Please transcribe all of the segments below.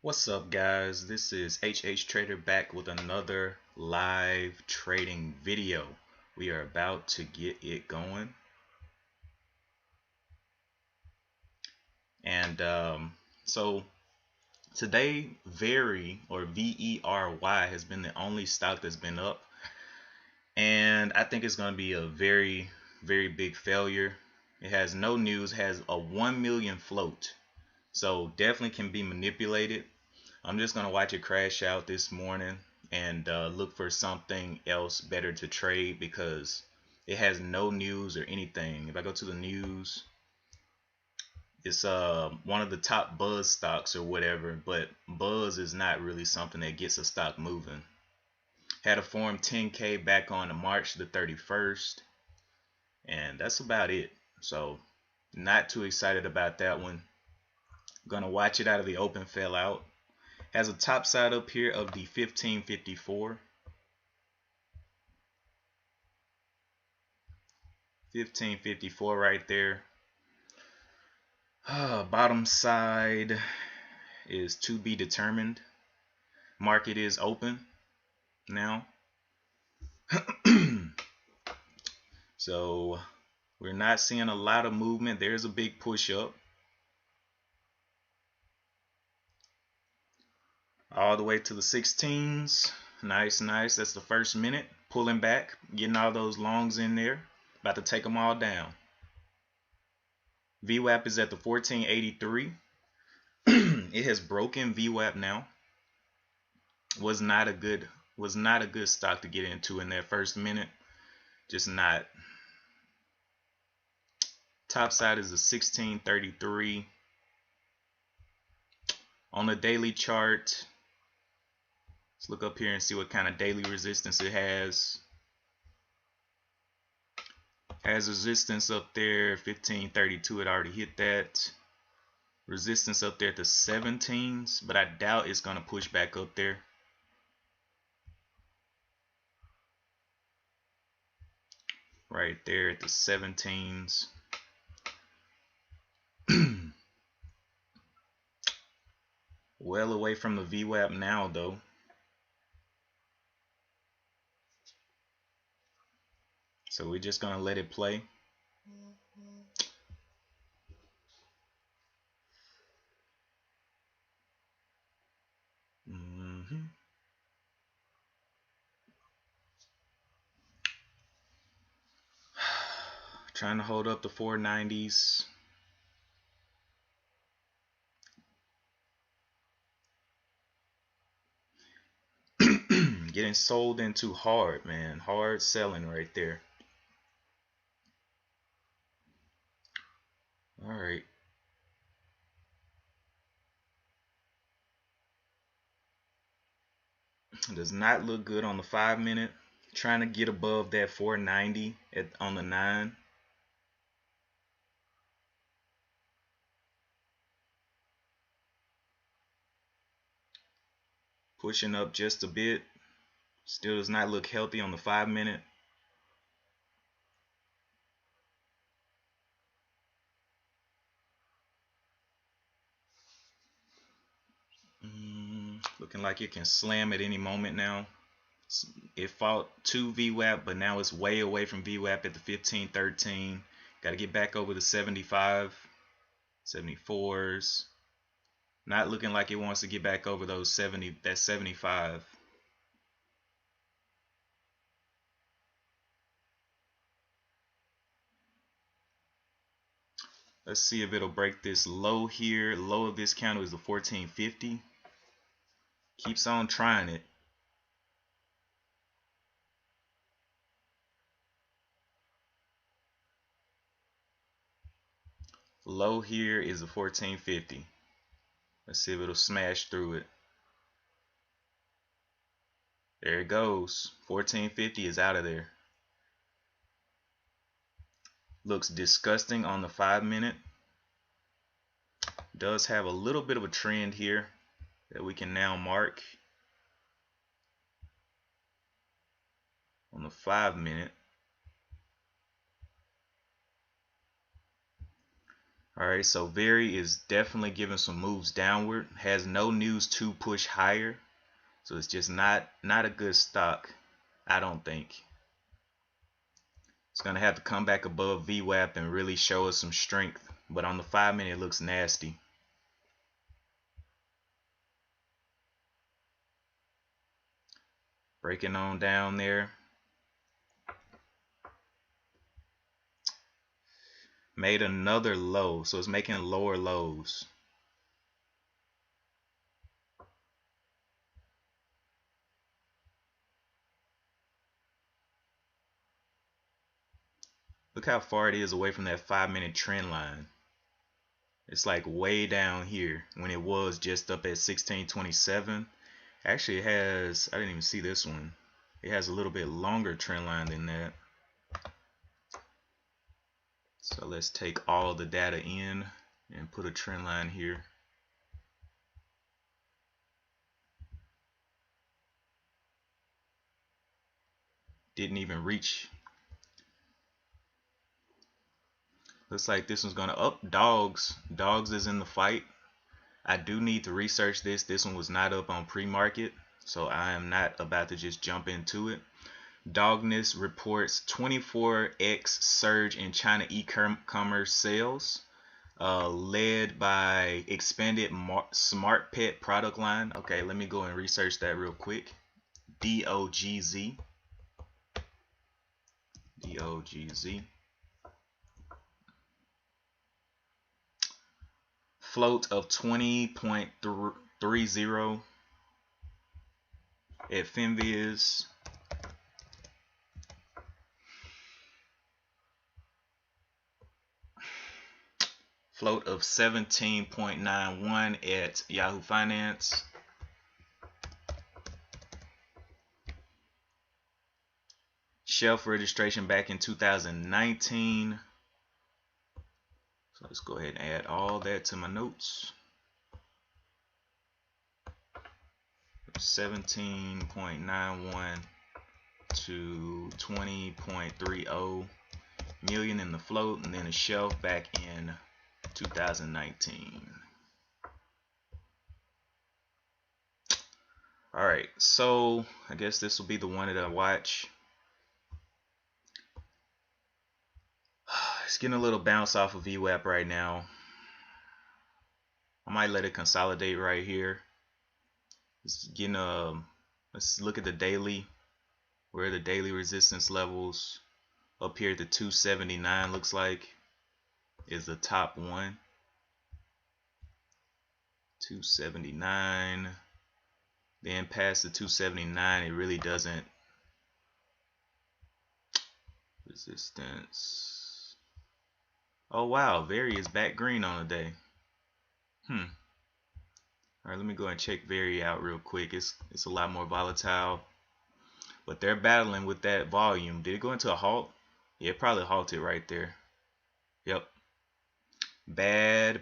What's up, guys? This is HH Trader back with another live trading video. We are about to get it going. And so today, Very or VERY has been the only stock that's been up. And I think it's going to be a very, very big failure. It has no news, has a 1 million float. So definitely can be manipulated. I'm just going to watch it crash out this morning and look for something else better to trade because it has no news or anything. If I go to the news, it's one of the top buzz stocks or whatever, but buzz is not really something that gets a stock moving. Had a form 10K back on March the 31st, and that's about it. So not too excited about that one. Gonna watch it out of the open, fell out. Has a top side up here of the 1554. 1554 right there. Bottom side is to be determined. Market is open now. So we're not seeing a lot of movement. There's a big push up. All the way to the 16s. Nice. That's the first minute. Pulling back, getting all those longs in there. About to take them all down. VWAP is at the 1483. It has broken VWAP now. Was not a good stock to get into in that first minute. Just not. Top side is a 1633. On the daily chart, let's look up here and see what kind of daily resistance it has. Has resistance up there, 1532. It already hit that. Resistance up there at the 17s, but I doubt it's going to push back up there. Right there at the 17s. Well away from the VWAP now, though. So we're just gonna let it play. Trying to hold up the 490s. Getting sold into hard, man. Hard selling right there. All right. Does not look good on the 5 minute. Trying to get above that 490 on the 9. Pushing up just a bit. Still does not look healthy on the 5 minute. Looking like it can slam at any moment now. It fought to VWAP, but now it's way away from VWAP at the 1513. Got to get back over the 75, 74s. Not looking like it wants to get back over those 70, that 75. Let's see if it'll break this low here. Low of this candle is the 1450. Keeps on trying it. Low here is a 1450. Let's see if it'll smash through it. There it goes. 1450 is out of there. Looks disgusting on the 5-minute. Does have a little bit of a trend here that we can now mark on the 5-minute. Alright, so Very is definitely giving some moves downward. Has no news to push higher. So it's just not a good stock, I don't think. It's going to have to come back above VWAP and really show us some strength. But on the 5-minute, it looks nasty. Breaking on down there. Made another low, so it's making lower lows. Look how far it is away from that 5-minute trend line. It's like way down here when it was just up at 1627. Actually, it has, I didn't even see this one. It has a little bit longer trend line than that. So let's take all the data in and put a trend line here. Didn't even reach. Looks like this one's gonna up. Dogs is in the fight. I do need to research this. This one was not up on pre-market, so I am not about to just jump into it. Dogness reports 24x surge in China e-commerce sales, led by expanded smart pet product line. Okay, let me go and research that real quick. DOGZ. Float of 20.30 at Finviz. Float of 17.91 at Yahoo Finance. Shelf registration back in 2019. So let's go ahead and add all that to my notes. 17.91 to 20.30 million in the float, and then a shelf back in 2019. Alright, so I guess this will be the one that I watch. It's getting a little bounce off of VWAP right now. I might let it consolidate right here. It's getting let's look at the daily. Where are the daily resistance levels? Up here at the 279 looks like is the top one. 279. Then past the 279, it really doesn't. Resistance. Oh wow, Very is back green on the day. Alright, let me go and check Very out real quick. It's a lot more volatile. But they're battling with that volume. Did it go into a halt? Yeah, it probably halted right there. Yep. Bad.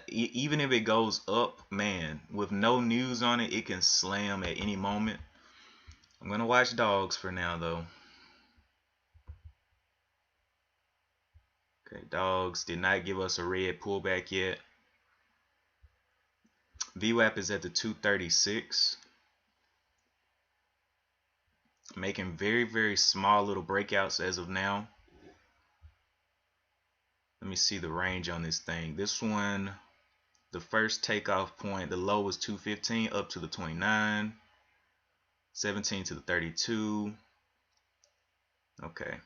Even if it goes up, man, with no news on it, it can slam at any moment. I'm gonna watch dogs for now though. Okay, dogs did not give us a red pullback yet. VWAP is at the 236. Making very small little breakouts as of now. Let me see the range on this thing. This one, the first takeoff point, the low was 215 up to the 29, 17 to the 32. Okay.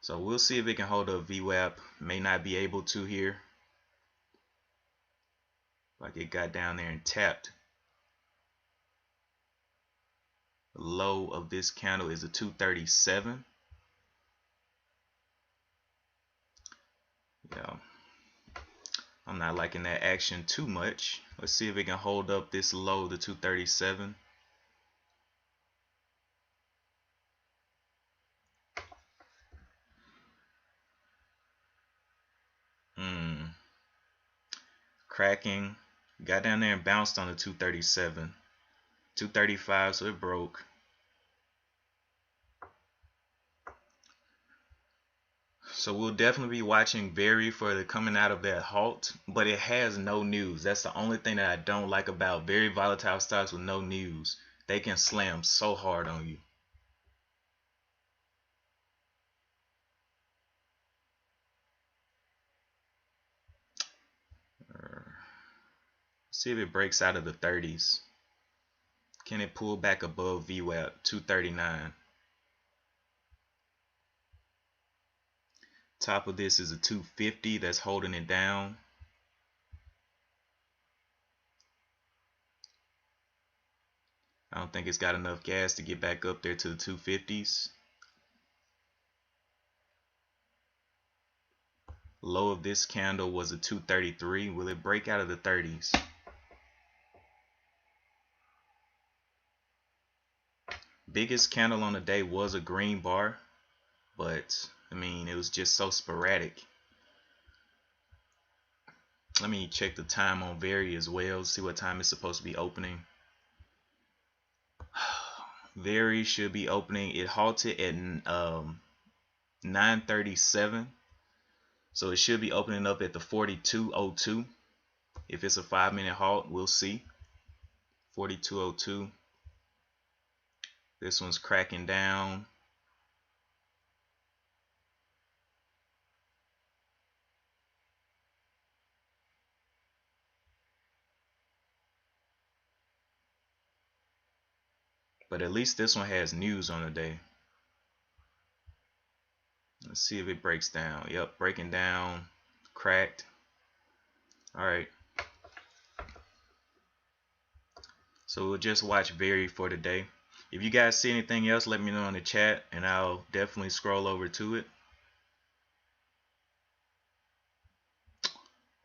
So we'll see if it can hold up VWAP. May not be able to here. Like it got down there and tapped. The low of this candle is a 237. Yeah, I'm not liking that action too much. Let's see if it can hold up this low to 237. Cracking. Got down there and bounced on the 237. 235, so it broke. So we'll definitely be watching Very for the coming out of that halt, but it has no news. That's the only thing that I don't like about very volatile stocks with no news. They can slam so hard on you. See if it breaks out of the 30s. Can it pull back above VWAP 239? Top of this is a 250 that's holding it down. I don't think it's got enough gas to get back up there to the 250s. Low of this candle was a 233. Will it break out of the 30s? Biggest candle on the day was a green bar, but I mean, it was just so sporadic. Let me check the time on Very as well, see what time it's supposed to be opening. Very should be opening. It halted at 9:37, so it should be opening up at the 42:02. If it's a 5-minute halt, we'll see. 42:02. This one's cracking down. But at least this one has news on the day. Let's see if it breaks down. Yep, breaking down, cracked. All right. So we'll just watch Very for today. If you guys see anything else, let me know in the chat and I'll definitely scroll over to it.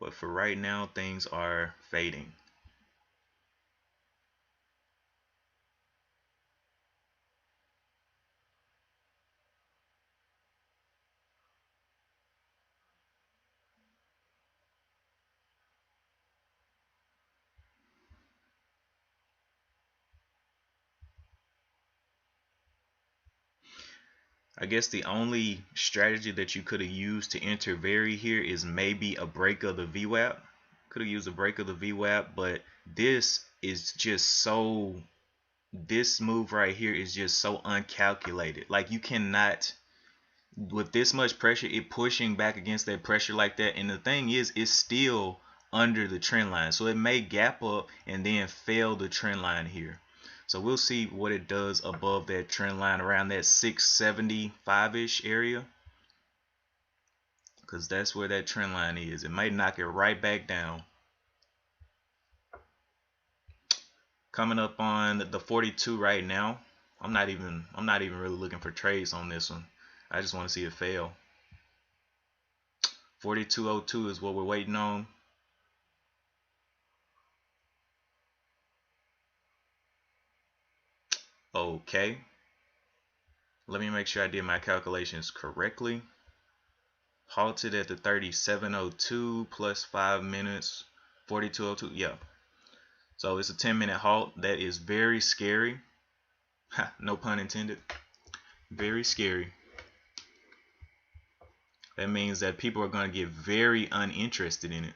But for right now, things are fading. I guess the only strategy that you could have used to enter Very here is maybe a break of the VWAP. Could have used a break of the VWAP, but this is just so, this move right here is just so uncalculated. Like you cannot, with this much pressure, it pushing back against that pressure like that. And the thing is, it's still under the trend line. So it may gap up and then fail the trend line here. So we'll see what it does above that trend line around that 675-ish area, because that's where that trend line is. It might knock it right back down. Coming up on the 42 right now. I'm not even really looking for trades on this one. I just want to see it fail. 42.02 is what we're waiting on. Okay. Let me make sure I did my calculations correctly. Halted at the 37.02 plus 5 minutes. 42.02. Yeah. So it's a 10-minute halt. That is very scary. No pun intended. Very scary. That means that people are going to get very uninterested in it.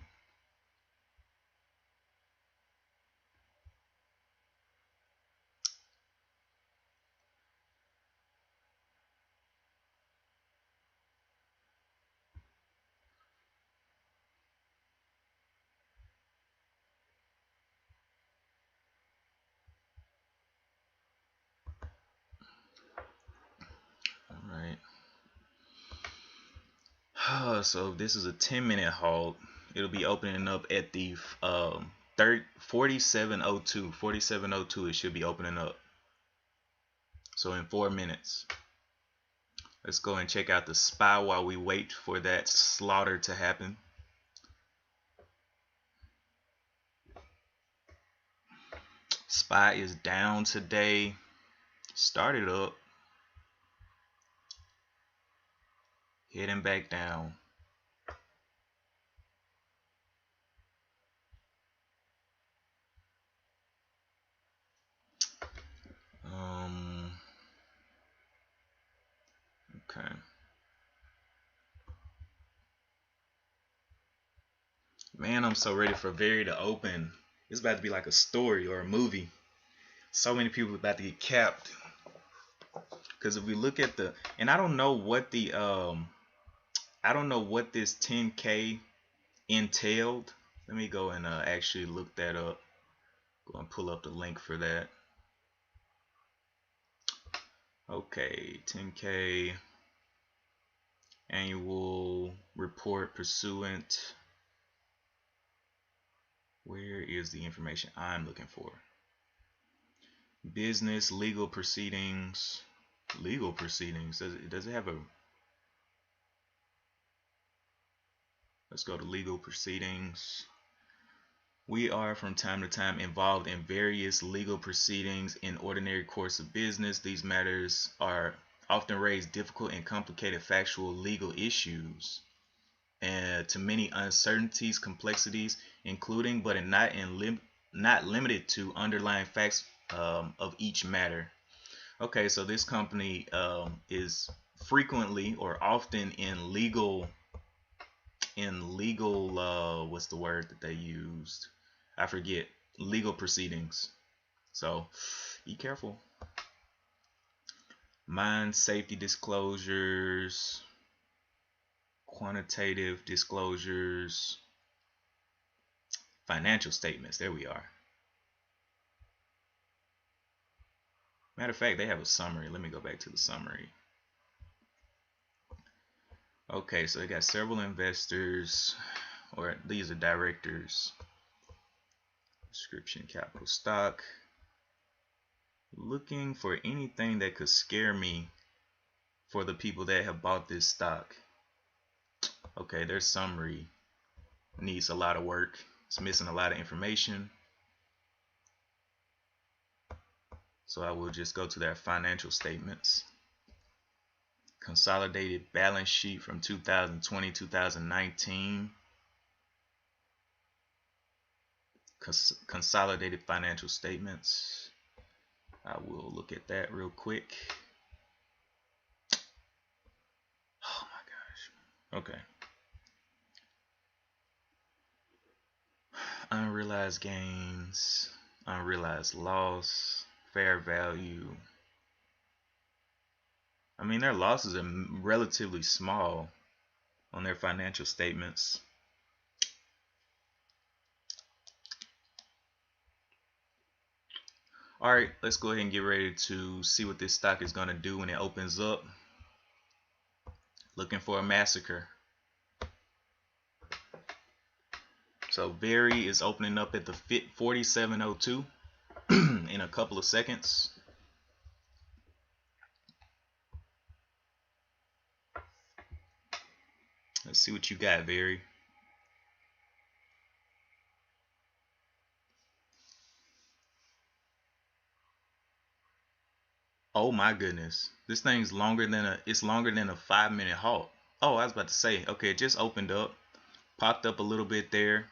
Alright. So this is a 10-minute halt. It'll be opening up at the 47.02. 47.02 it should be opening up. So in 4 minutes. Let's go and check out the SPY while we wait for that slaughter to happen. SPY is down today. Started up, heading back down. Okay. Man, I'm so ready for Very to open. It's about to be like a story or a movie. So many people about to get capped. Because if we look at the, and I don't know what the I don't know what this 10K entailed. Let me go and actually look that up. Go and pull up the link for that. Okay, 10K annual report pursuant. Where is the information I'm looking for? Business legal proceedings. Legal proceedings. Does it have a? Let's go to legal proceedings. We are from time to time involved in various legal proceedings in ordinary course of business. These matters are often raise difficult and complicated factual legal issues and to many uncertainties, complexities, including but not limited to underlying facts of each matter. Okay, so this company is frequently or often in legal what's the word that they used? I forget. Legal proceedings. So be careful. Mine safety disclosures, quantitative disclosures, financial statements. There we are. Matter of fact, they have a summary. Let me go back to the summary. Okay, so they got several investors, or these are directors. Description: capital stock. Looking for anything that could scare me for the people that have bought this stock. Okay, their summary needs a lot of work. It's missing a lot of information. So I will just go to their financial statements. Consolidated balance sheet from 2020-2019. Consolidated financial statements. I will look at that real quick. Oh my gosh. Okay. Unrealized gains, unrealized loss, fair value. I mean, their losses are relatively small on their financial statements. All right, let's go ahead and get ready to see what this stock is going to do when it opens up. Looking for a massacre. So Very is opening up at the 4702 in a couple of seconds. Let's see what you got, Very. Oh my goodness, this thing's longer than a 5-minute halt. Oh, I was about to say, okay, it just opened up, popped up a little bit there.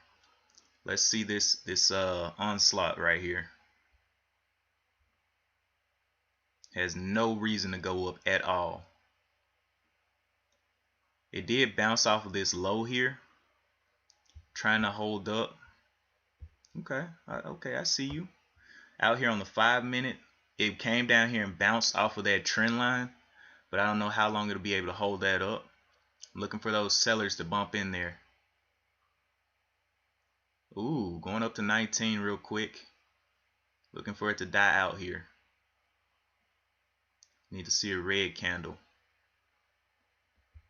Let's see this onslaught right here. Has no reason to go up at all. It did bounce off of this low here, trying to hold up. Okay, I see you. Out here on the 5-minute, it came down here and bounced off of that trend line, but I don't know how long it'll be able to hold that up. I'm looking for those sellers to bump in there. Ooh, going up to 19 real quick. Looking for it to die out here. Need to see a red candle.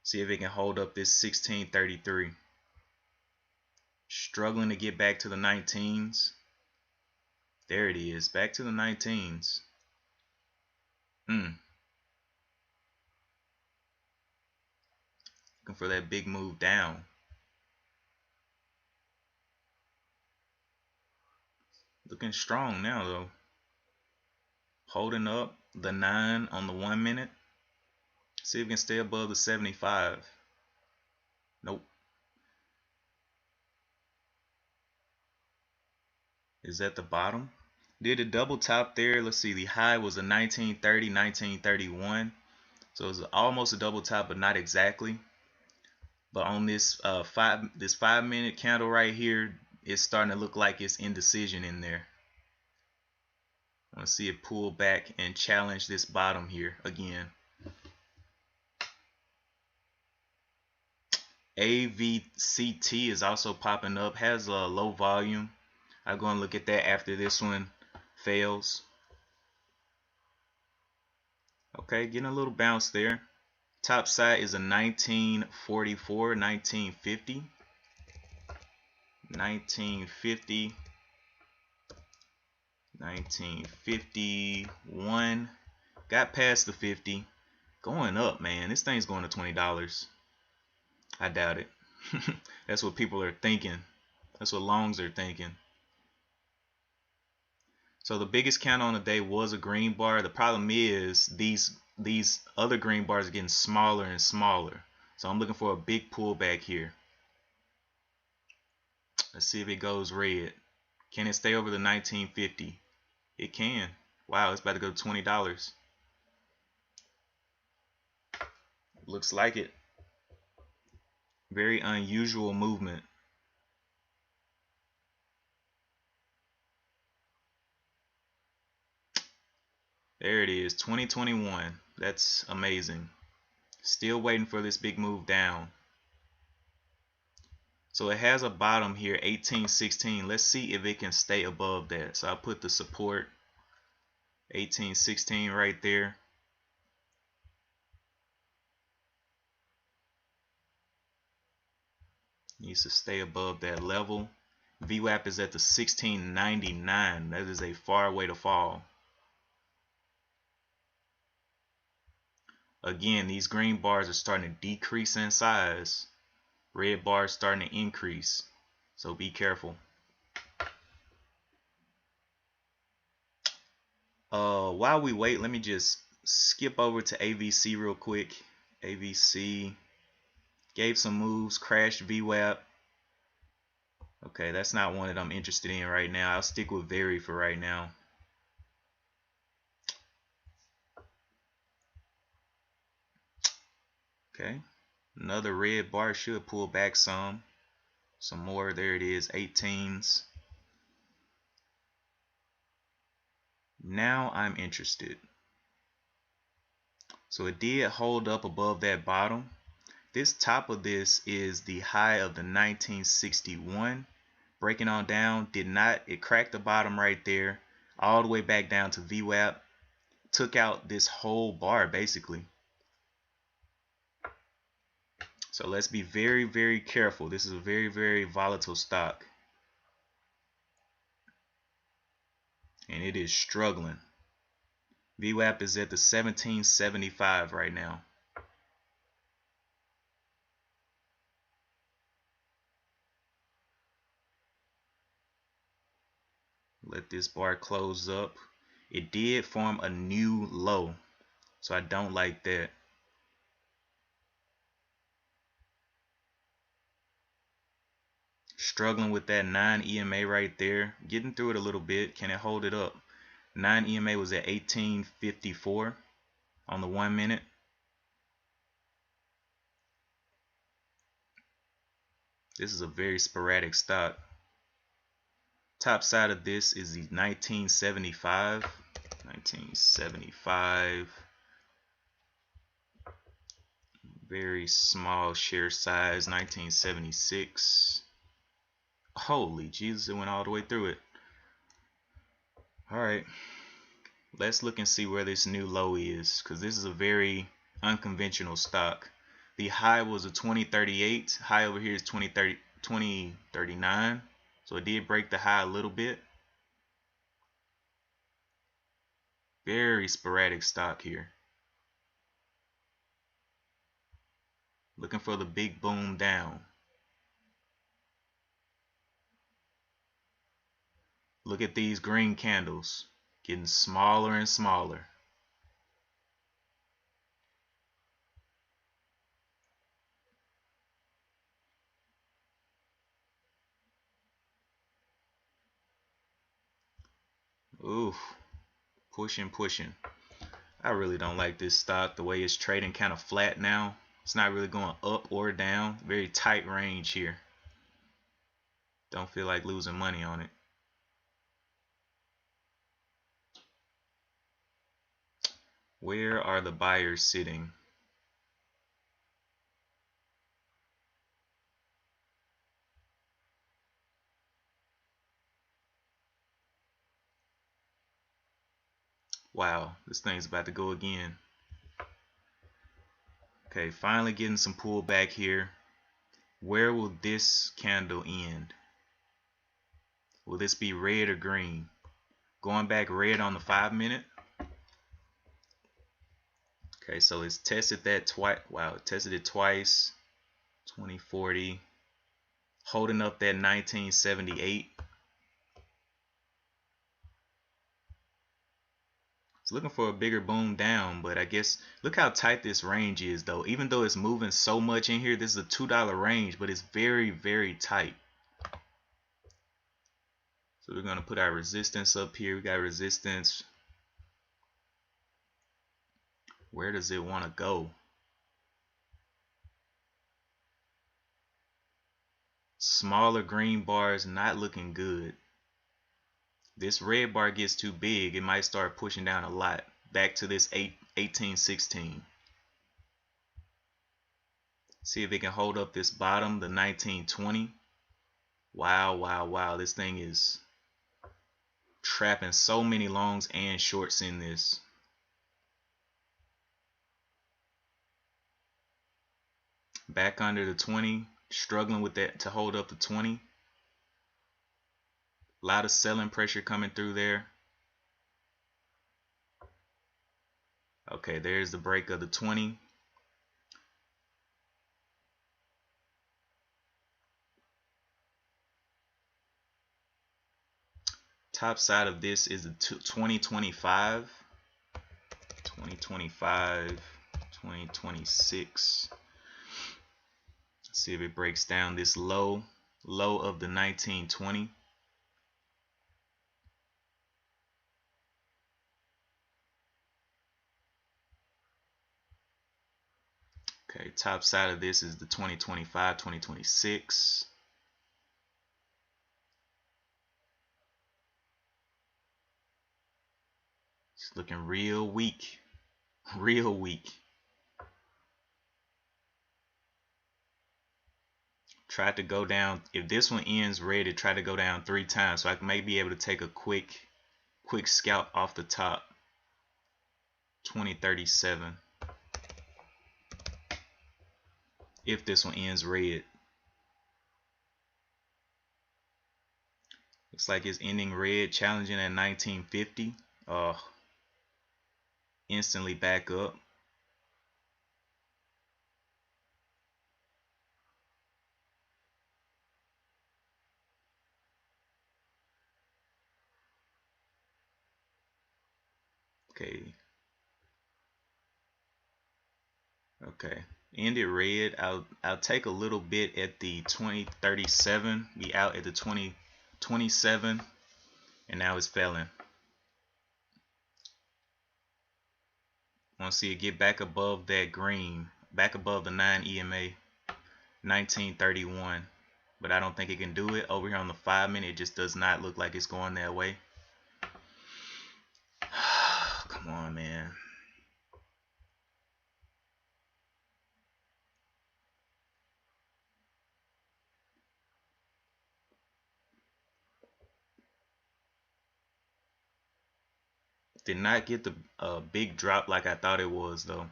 See if it can hold up this 1633. Struggling to get back to the 19s. There it is, back to the 19s. Looking for that big move down. Looking strong now though. Holding up the 9 on the 1 minute. See if we can stay above the 75. Nope. Is at the bottom. Did a double top there. Let's see, the high was a 1930, 1931. So it was almost a double top, but not exactly. But on this 5 minute candle right here, it's starting to look like it's indecision in there. I want to see it pull back and challenge this bottom here again. AVCT is also popping up, has a low volume. I'm going to look at that after this one fails. Okay, getting a little bounce there. Top side is a 1944, 1950. 1950. 1951. Got past the 50. Going up, man. This thing's going to $20. I doubt it. That's what people are thinking. That's what longs are thinking. So the biggest candle on the day was a green bar. The problem is these other green bars are getting smaller and smaller. So I'm looking for a big pullback here. Let's see if it goes red. Can it stay over the 1950? It can. Wow, it's about to go to $20. Looks like it. Very unusual movement. There it is, 2021. That's amazing. Still waiting for this big move down. So it has a bottom here, 1816. Let's see if it can stay above that. So I put the support, 1816 right there. Needs to stay above that level. VWAP is at the 1699. That is a far way to fall. Again, these green bars are starting to decrease in size. Red bars starting to increase. So be careful. While we wait, let me just skip over to AVC real quick. AVC gave some moves, crashed VWAP. Okay, that's not one that I'm interested in right now. I'll stick with Very for right now. Okay, another red bar should pull back some more. There it is, 18s. Now I'm interested. So it did hold up above that bottom. This top of this is the high of the 1961. Breaking on down, did not, it cracked the bottom right there, all the way back down to VWAP. Took out this whole bar basically. So let's be very, very careful. This is a very, very volatile stock. And it is struggling. VWAP is at the 1775 right now. Let this bar close up. It did form a new low, so I don't like that. Struggling with that 9 EMA right there. Getting through it a little bit. Can it hold it up? 9 EMA was at 1854 on the 1 minute. This is a very sporadic stock. Top side of this is the 1975. 1975. Very small share size. 1976. Holy Jesus, it went all the way through it. Alright, let's look and see where this new low is, because this is a very unconventional stock. The high was a 2038. High over here is 2039. So it did break the high a little bit. Very sporadic stock here. Looking for the big boom down. Look at these green candles getting smaller and smaller. Oof, pushing. I really don't like this stock. The way it's trading kind of flat now. It's not really going up or down. Very tight range here. Don't feel like losing money on it. Where are the buyers sitting? Wow, this thing's about to go again. Okay, finally getting some pullback here. Where will this candle end? Will this be red or green? Going back red on the 5-minute. Okay, so it's tested that twice. Wow, it tested it twice. 2040. Holding up that 1978. It's looking for a bigger boom down, but I guess look how tight this range is though. Even though it's moving so much in here, this is a $2 range, but it's very, very tight. So we're gonna put our resistance up here. We got resistance. Where does it want to go? Smaller green bars not looking good. This red bar gets too big, it might start pushing down a lot. Back to this 1816. See if it can hold up this bottom, the 1920. Wow. This thing is trapping so many longs and shorts in this. Back under the 20, struggling with that to hold up the 20. A lot of selling pressure coming through there. Okay, there's the break of the 20. Top side of this is the 2025, 2026. Let's see if it breaks down this low of the 1920. Okay, top side of this is the 2025, 2026. It's looking real weak. Real weak. Tried to go down. If this one ends red, it tried to go down 3 times. So I may be able to take a quick scalp off the top. 2037. If this one ends red. Looks like it's ending red, challenging at 1950. Instantly back up. Okay. Ended red. I'll take a little bit at the 2037. Be out at the 2027, and now it's failing. Want to see it get back above that green, back above the 9 EMA, 1931. But I don't think it can do it. Over here on the 5-minute, it just does not look like it's going that way. Come on, man. Did not get the big drop like I thought it was though.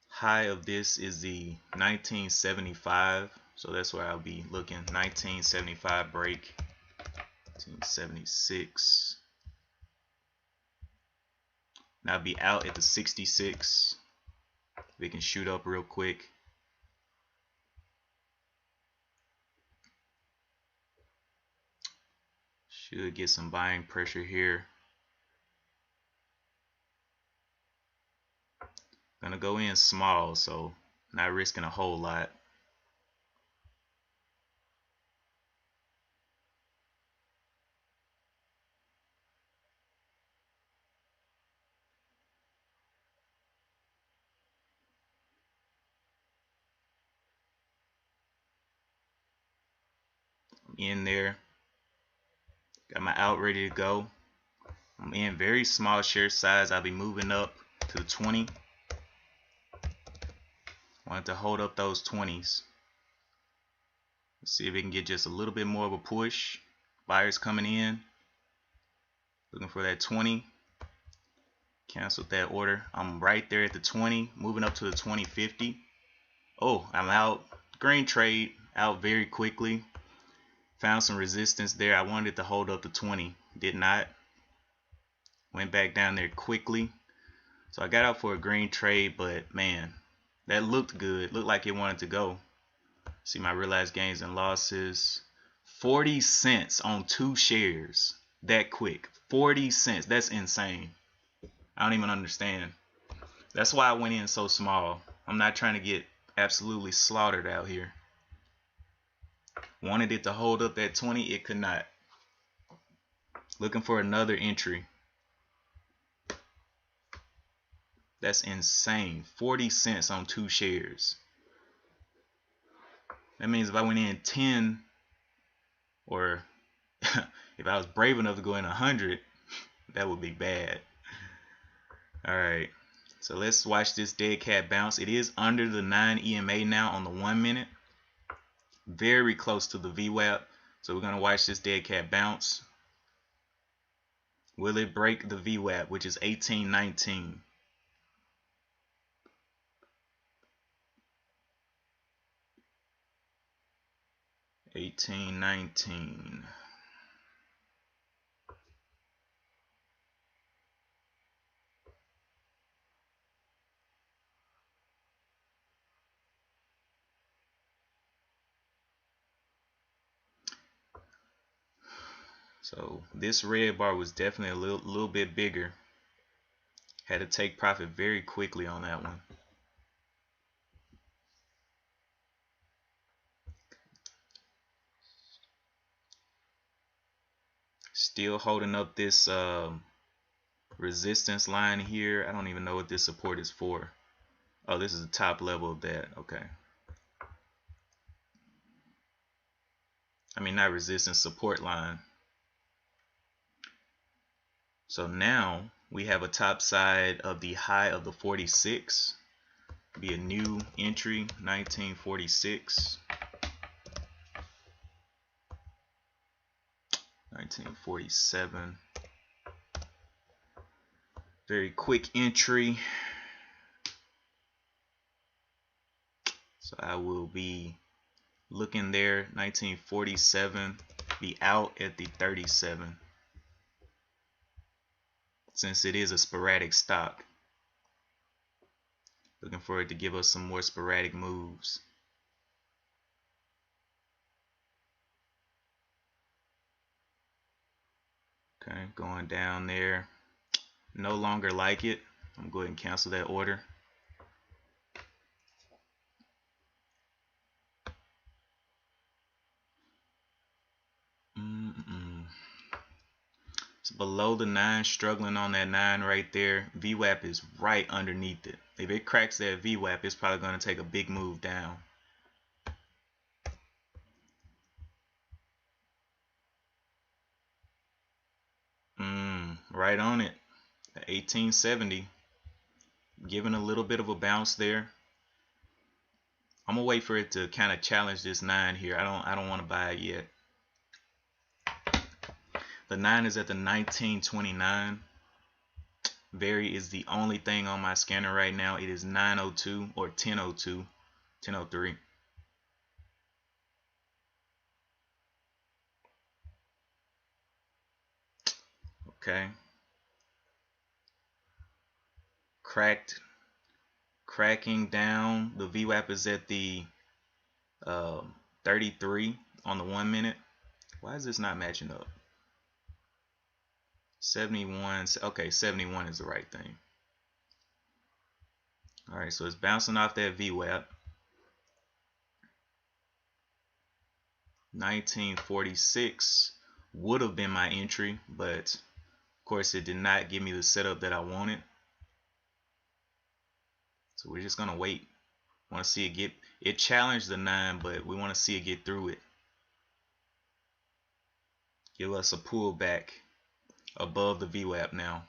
High of this is the 1975, so that's where I'll be looking. 1975 break, 1976. Now be out at the 66. We can shoot up real quick. Should get some buying pressure here. Gonna go in small, so not risking a whole lot. I'm in there. Got my out ready to go. I'm in very small share size. I'll be moving up to the 20. Wanted to hold up those 20s. Let's see if we can get just a little bit more of a push. Buyers coming in. Looking for that 20. Canceled that order. I'm right there at the 20. Moving up to the 20.50. Oh, I'm out. Green trade. Out very quickly. Found some resistance there. I wanted to hold up to 20. Did not. Went back down there quickly. So I got out for a green trade, but man, that looked good. Looked like it wanted to go. See my realized gains and losses. 40 cents on 2 shares. That quick. 40 cents. That's insane. I don't even understand. That's why I went in so small. I'm not trying to get absolutely slaughtered out here. Wanted it to hold up at 20. It could not. Looking for another entry. That's insane. 40 cents on 2 shares. That means if I went in 10, or if I was brave enough to go in 100, that would be bad. Alright, so let's watch this dead cat bounce. It is under the 9 EMA now on the 1 minute. Very close to the VWAP. So we're going to watch this dead cat bounce. Will it break the VWAP, which is 1819? $18.19. So this red bar was definitely a little bit bigger. Had to take profit very quickly on that one. Still holding up this resistance line here. I don't even know what this support is for. Oh, this is the top level of that. Okay. I mean, not resistance, support line. So now we have a top side of the high of the 46. Be a new entry, 1946. 1947. Very quick entry. So I will be looking there, 1947, be out at the 37. Since it is a sporadic stock. Looking for it to give us some more sporadic moves. Okay, going down there. No longer like it. I'm going to go ahead and cancel that order. It's below the 9, struggling on that 9 right there. VWAP is right underneath it. If it cracks that VWAP, it's probably going to take a big move down. Right on it. 1870. Giving a little bit of a bounce there. I'm gonna wait for it to kind of challenge this 9 here. I don't want to buy it yet. The 9 is at the 1929. Very is the only thing on my scanner right now. It is 902 or 1002, 1003. Okay. cracking down. The VWAP is at the 33 on the 1 minute. Why is this not matching up? 71. Okay, 71 is the right thing. All right, so it's bouncing off that VWAP. 1946 would have been my entry, but of course it did not give me the setup that I wanted. So we're just gonna wait. Want to see it challenged the 9, but we want to see it get through it. Give us a pullback above the VWAP now,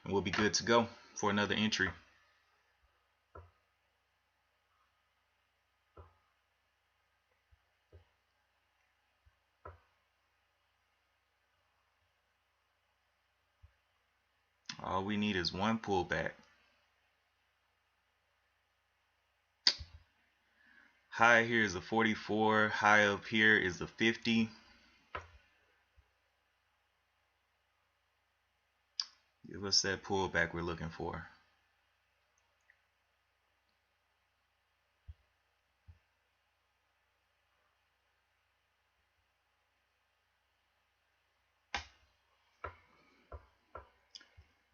and we'll be good to go for another entry. All we need is one pullback. High here is the 44. High up here is the 50. Give us that pullback we're looking for.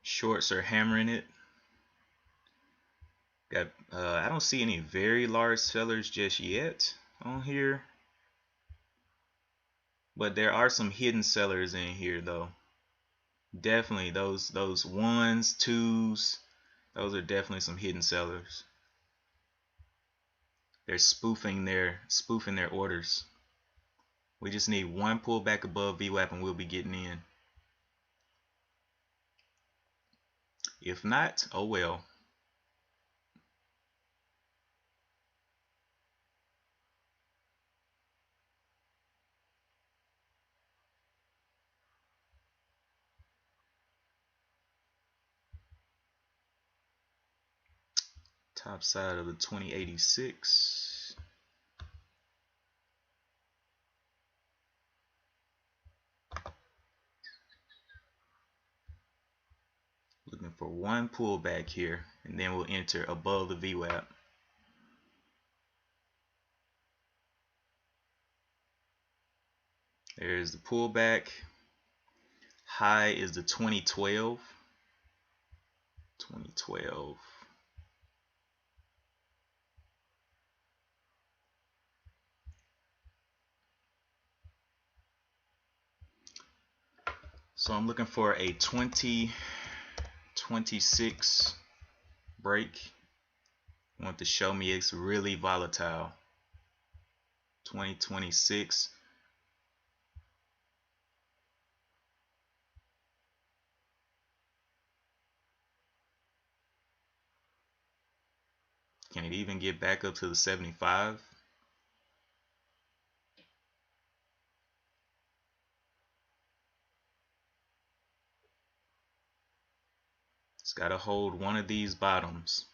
Shorts are hammering it. Got I don't see any very large sellers just yet on here, but there are some hidden sellers in here though. Definitely those ones, twos, those are definitely some hidden sellers. They're spoofing their orders. We just need one pullback above VWAP and we'll be getting in. If not, oh well. Top side of the 2086. Looking for one pullback here, and then we'll enter above the VWAP. There's the pullback. High is the 2012. 2012. So I'm looking for a 2026 break. I want to show me it's really volatile. 2026. Can it even get back up to the 75? It's got to hold one of these bottoms.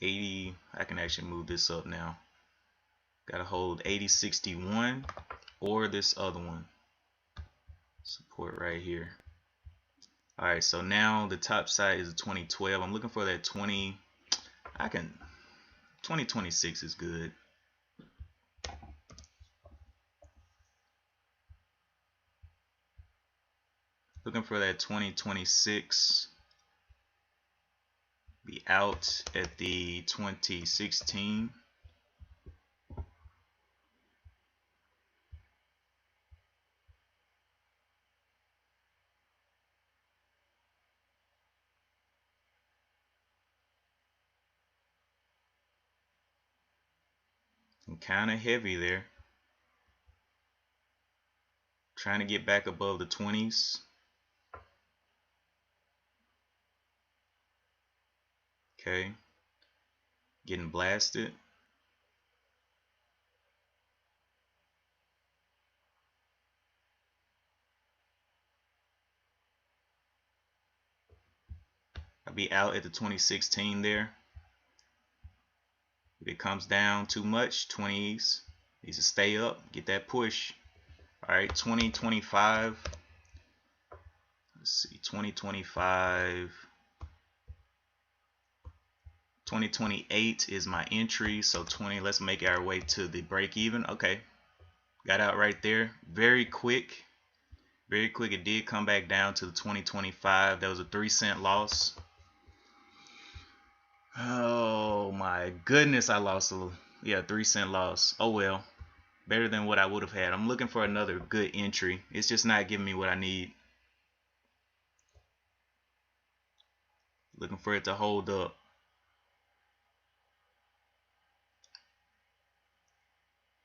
80, I can actually move this up now. Got to hold 8061 or this other one. Support right here. All right, so now the top side is a 2012. I'm looking for that 2026 is good. Looking for that 2026. Be out at the 2016. And kind of heavy there. Trying to get back above the 20s. Okay. Getting blasted. I'll be out at the 2016 there. If it comes down too much, 20s needs to stay up, get that push. All right, 2025. Let's see, 2025. 2028 is my entry, so 20. Let's make our way to the break even. Okay, got out right there. Very quick. Very quick. It did come back down to the 2025. That was a 3-cent loss. Oh my goodness, I lost a 3-cent loss. Oh well, better than what I would have had. I'm looking for another good entry. It's just not giving me what I need. Looking for it to hold up.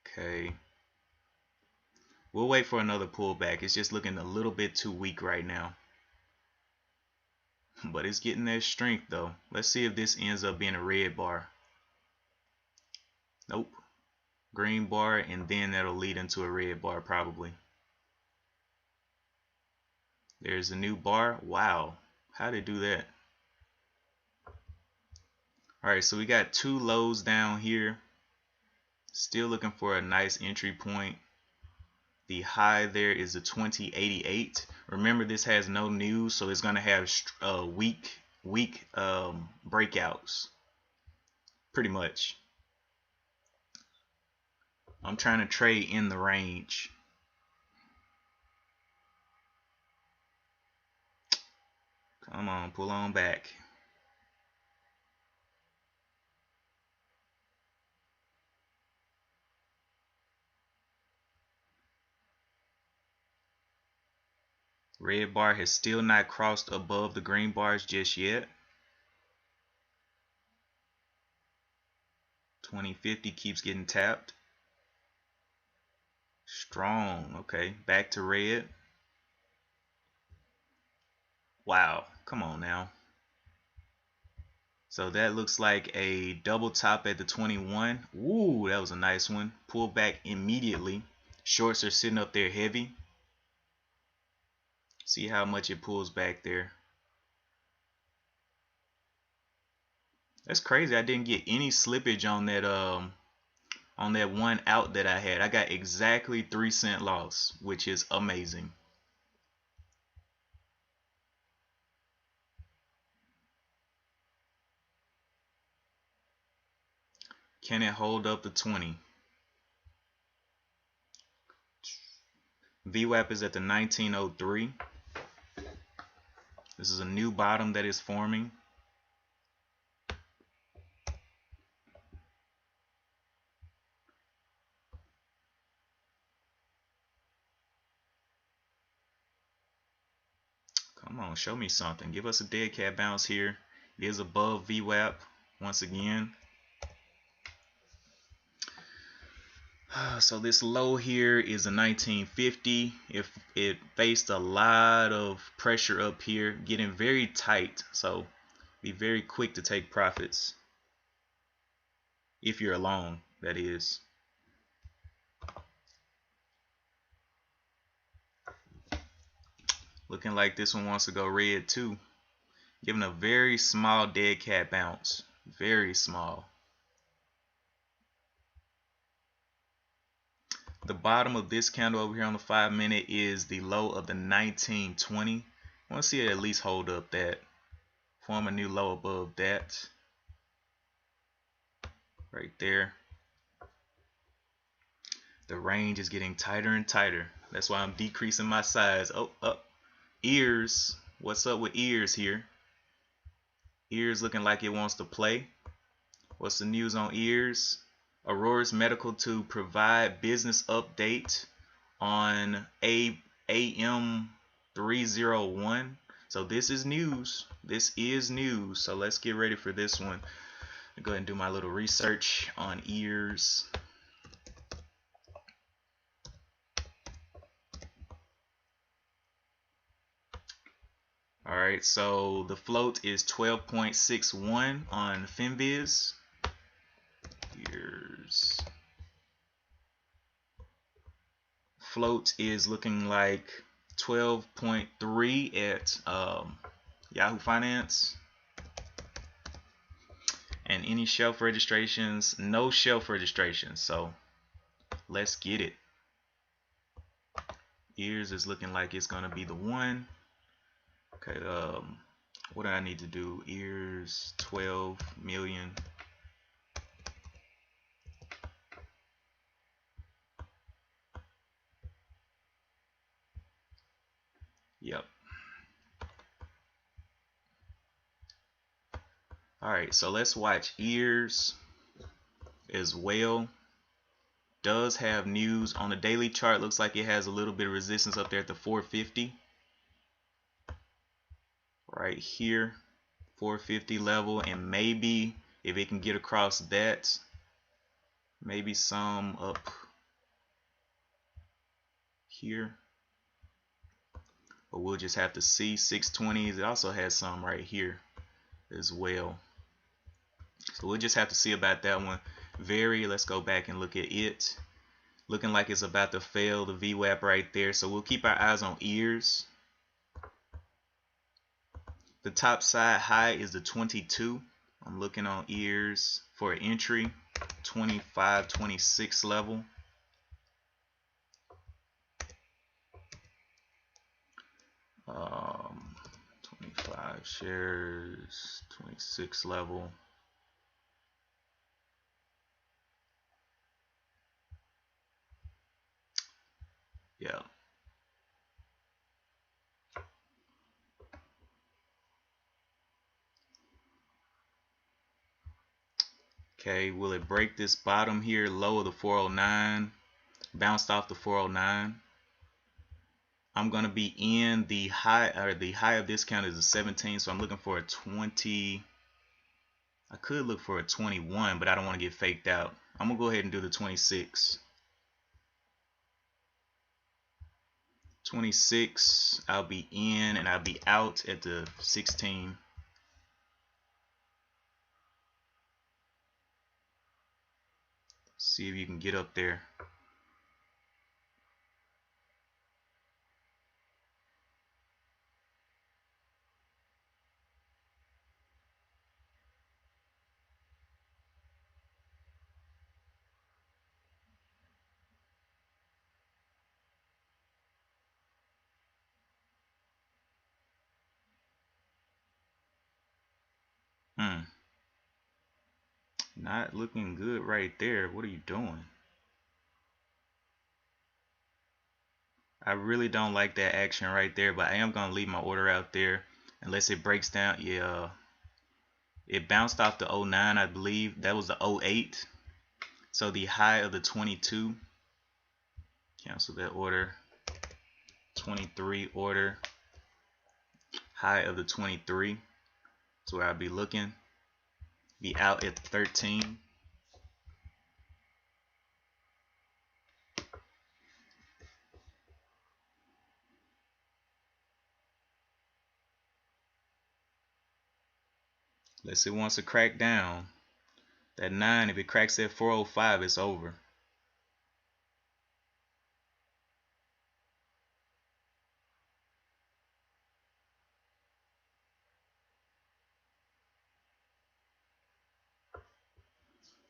Okay. We'll wait for another pullback. It's just looking a little bit too weak right now. But it's getting that strength though. Let's see if this ends up being a red bar. Nope. Green bar, and then that'll lead into a red bar probably. There's a new bar. Wow. How did it do that? Alright, so we got two lows down here. Still looking for a nice entry point. The high there is the 2088. Remember, this has no news, so it's going to have weak breakouts. Pretty much. I'm trying to trade in the range. Come on, pull on back. Red bar has still not crossed above the green bars just yet. 2050 keeps getting tapped. Strong. Okay, back to red. Wow, come on now. So that looks like a double top at the 21. Ooh, that was a nice one. Pull back immediately. Shorts are sitting up there heavy. See how much it pulls back there. That's crazy. I didn't get any slippage on that one out that I had. I got exactly 3-cent loss, which is amazing. Can it hold up to 20? VWAP is at the 1903. This is a new bottom that is forming. Come on, show me something. Give us a dead cat bounce here. It is above VWAP once again. So this low here is a 1950. If it faced a lot of pressure up here, getting very tight, so be very quick to take profits if you're long, that is. Looking like this one wants to go red too, giving a very small dead cat bounce, very small. The bottom of this candle over here on the 5-minute is the low of the 1920. I want to see it at least hold up that. Form a new low above that. Right there. The range is getting tighter and tighter. That's why I'm decreasing my size. Oh, up. Ears. What's up with ears here? Ears looking like it wants to play. What's the news on ears? Aurora's Medical to provide business update on AM 301. So this is news. This is news. So let's get ready for this one. I'll go ahead and do my little research on ears. All right, so the float is 12.61 on FinViz. Ears. Float is looking like 12.3 at Yahoo Finance. And any shelf registrations? No shelf registrations. So let's get it. Ears is looking like it's gonna be the one. Okay, What do I need to do? Ears 12 million. Yep. Alright, so let's watch ears as well. Does have news on the daily chart. Looks like it has a little bit of resistance up there at the 450. Right here, 450 level, and maybe if it can get across that, maybe some up here. But we'll just have to see. 620s, it also has some right here as well. So we'll just have to see about that one. Let's go back and look at it. Looking like it's about to fail the VWAP right there. So we'll keep our eyes on ears. The top side high is the 22. I'm looking on ears for an entry. 25, 26 level. Um, 25 shares, 26 level. Yeah. Okay, will it break this bottom here, low of the 409? Bounced off the 409. I'm going to be in the high, or the high of this count is a 17, so I'm looking for a 20. I could look for a 21, but I don't want to get faked out. I'm going to go ahead and do the 26. 26, I'll be in and I'll be out at the 16. See if you can get up there. Not looking good right there. What are you doing? I really don't like that action right there, but I am going to leave my order out there unless it breaks down. Yeah, it bounced off the 09, I believe. That was the 08. So the high of the 22. Cancel that order. 23 order. High of the 23. That's where I'll be looking. Be out at 13. Let's see, once it crack down. That 9, if it cracks at 405, it's over.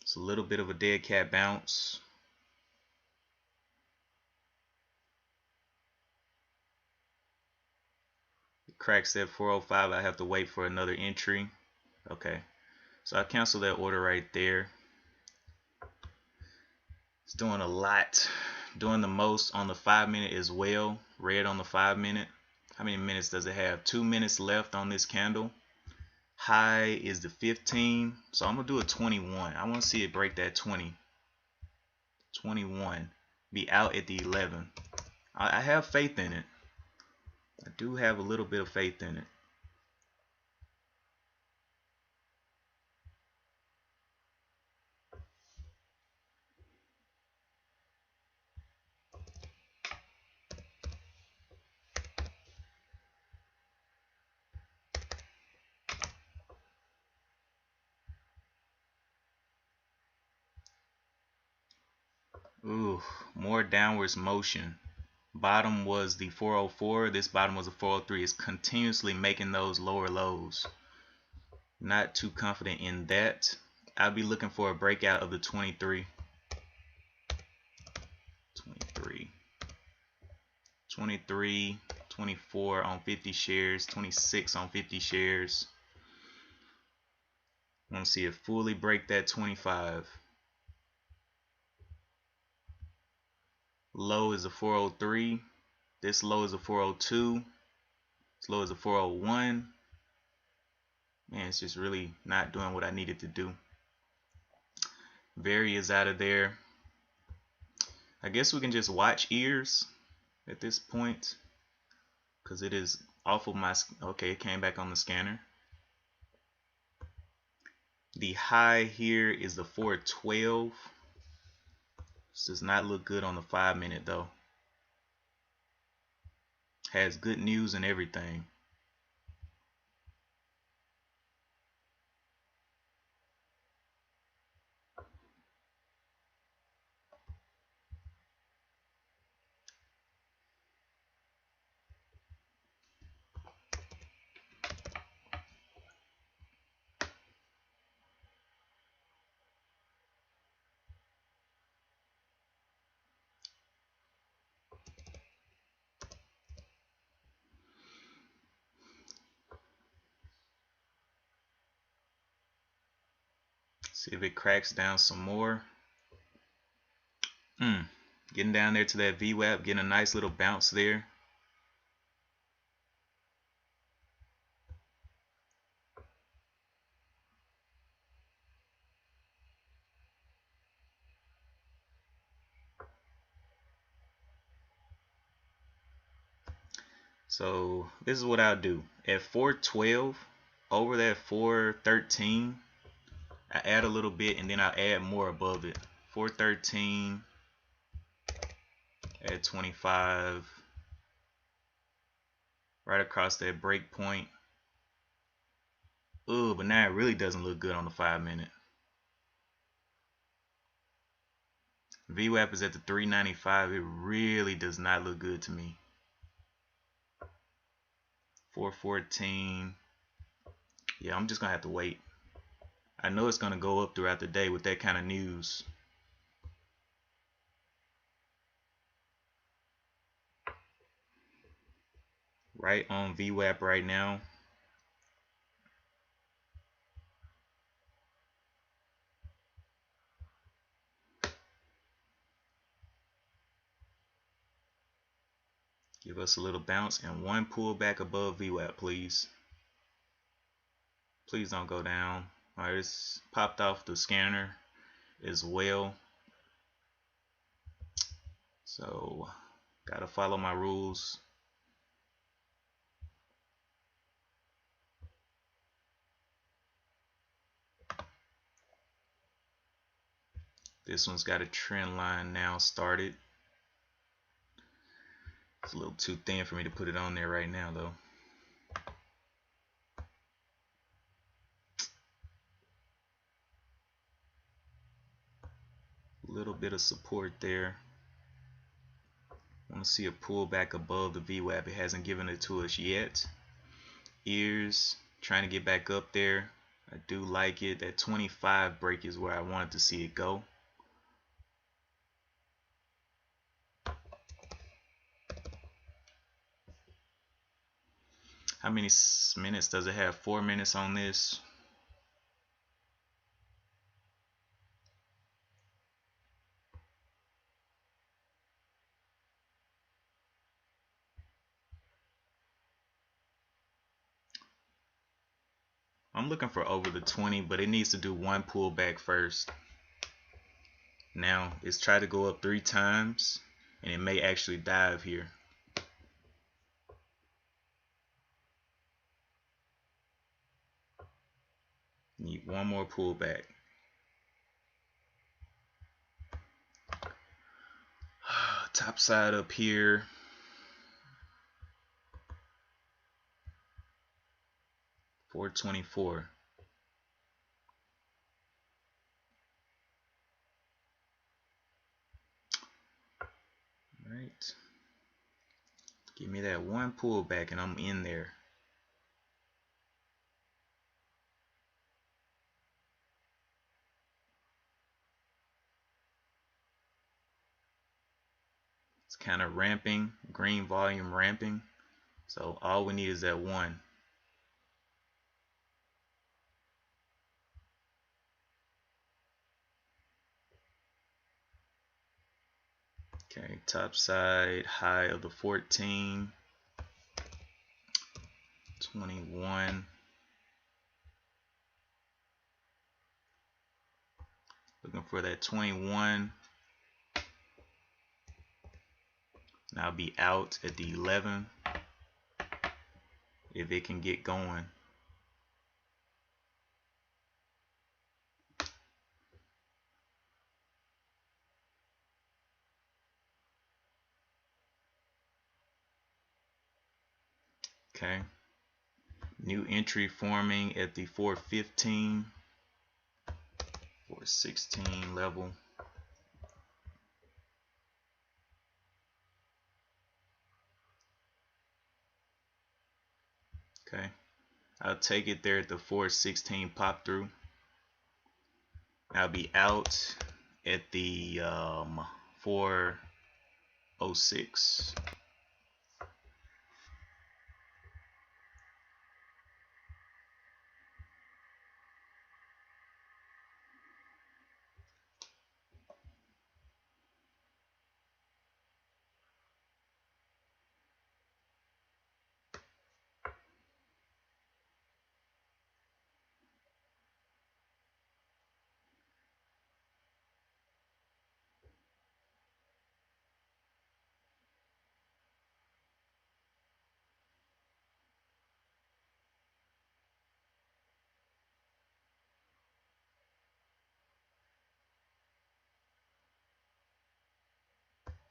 It's a little bit of a dead cat bounce. It cracks at 405, I have to wait for another entry. Okay, so I cancel that order right there. It's doing a lot, doing the most on the 5-minute as well. Red on the 5-minute. How many minutes does it have? 2 minutes left on this candle. High is the 15, so I'm gonna do a 21. I want to see it break that 20. 21. Be out at the 11. I have faith in it. I do have a little bit of faith in it. Ooh, more downwards motion. Bottom was the 404. This bottom was a 403. It's continuously making those lower lows. Not too confident in that. I'll be looking for a breakout of the 23. 23. 24 on 50 shares, 26 on 50 shares. Want to see it fully break that 25. Low is a 403. This low is a 402. This low is a 401. Man, it's just really not doing what I needed to do. Very is out of there. I guess we can just watch ears at this point, because it is off of my, okay, it came back on the scanner. The high here is the 412. This does not look good on the 5-minute though. Has good news and everything. See if it cracks down some more. Getting down there to that VWAP, getting a nice little bounce there. So this is what I'll do. At 412, over that 413, I add a little bit and then I'll add more above it. 413, add 25, right across that break point. Ooh, but now it really doesn't look good on the 5-minute. VWAP is at the 395. It really does not look good to me. 414. Yeah, I'm just gonna have to wait. I know it's gonna go up throughout the day with that kind of news. Right on VWAP right now. Give us a little bounce and one pullback above VWAP, please. Please don't go down. Alright, it's popped off the scanner as well. So, gotta follow my rules. This one's got a trend line now started. It's a little too thin for me to put it on there right now though. A little bit of support there. I want to see a pullback above the VWAP. It hasn't given it to us yet. Ears trying to get back up there. I do like it. That 25 break is where I wanted to see it go. How many minutes does it have? 4 minutes on this. I'm looking for over the 20, but it needs to do one pullback first. Now it's tried to go up 3 times and it may actually dive here. Need one more pullback. Top side up here. $424. All right. Give me that one pullback and I'm in there. It's kind of ramping, green volume ramping. So all we need is that 1. Okay, top side high of the 14, 21. Looking for that 21. And I'll be out at the 11 if it can get going. Okay. New entry forming at the 415, 416 level. Okay. I'll take it there at the 416 pop through. I'll be out at the 406.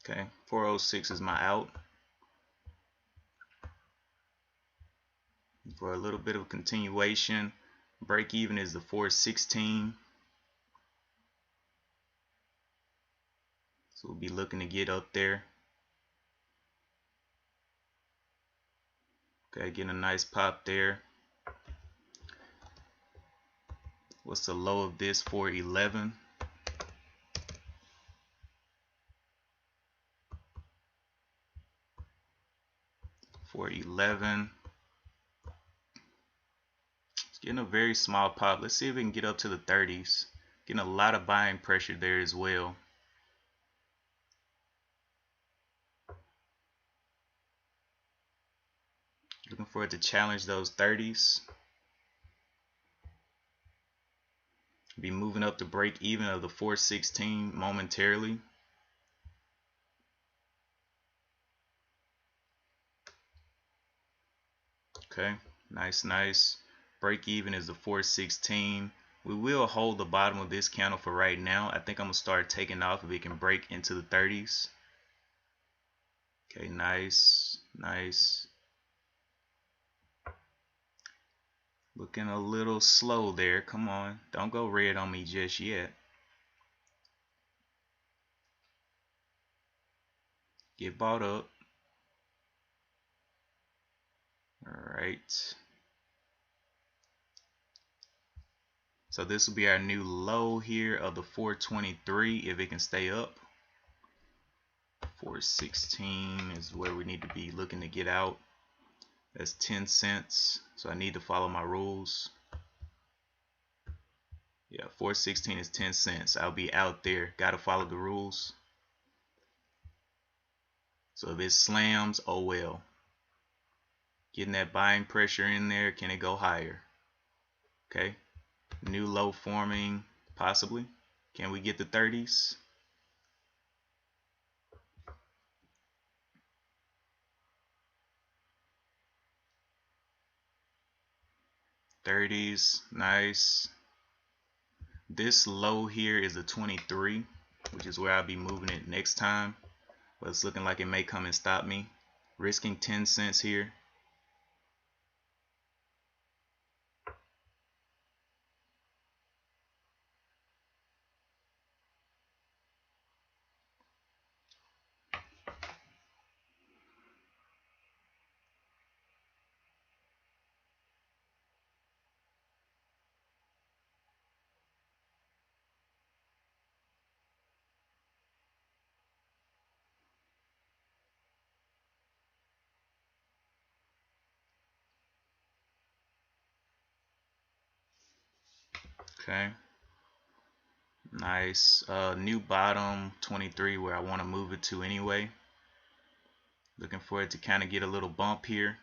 Okay, 406 is my out. For a little bit of continuation, break even is the 416. So we'll be looking to get up there. Okay, getting a nice pop there. What's the low of this? 411. 411. It's getting a very small pop. Let's see if we can get up to the 30s. Getting a lot of buying pressure there as well. Looking for it to challenge those 30s. Be moving up to break even of the 416 momentarily. Okay, nice. Break even is the 416. We will hold the bottom of this candle for right now. I think I'm gonna start taking off if it can break into the 30s. Okay, nice. Looking a little slow there. Come on, don't go red on me just yet. Get bought up. All right. So this will be our new low here of the 423 if it can stay up. 416 is where we need to be looking to get out. That's 10 cents. So I need to follow my rules. Yeah, 416 is 10 cents. I'll be out there. Got to follow the rules. So if it slams, oh well. Getting that buying pressure in there. Can it go higher? Okay. New low forming, possibly. Can we get the 30s? 30s, nice. This low here is a 23, which is where I'll be moving it next time. But it's looking like it may come and stop me. Risking 10 cents here. Okay. Nice. New bottom 23 where I want to move it to anyway. Looking for it to kind of get a little bump here.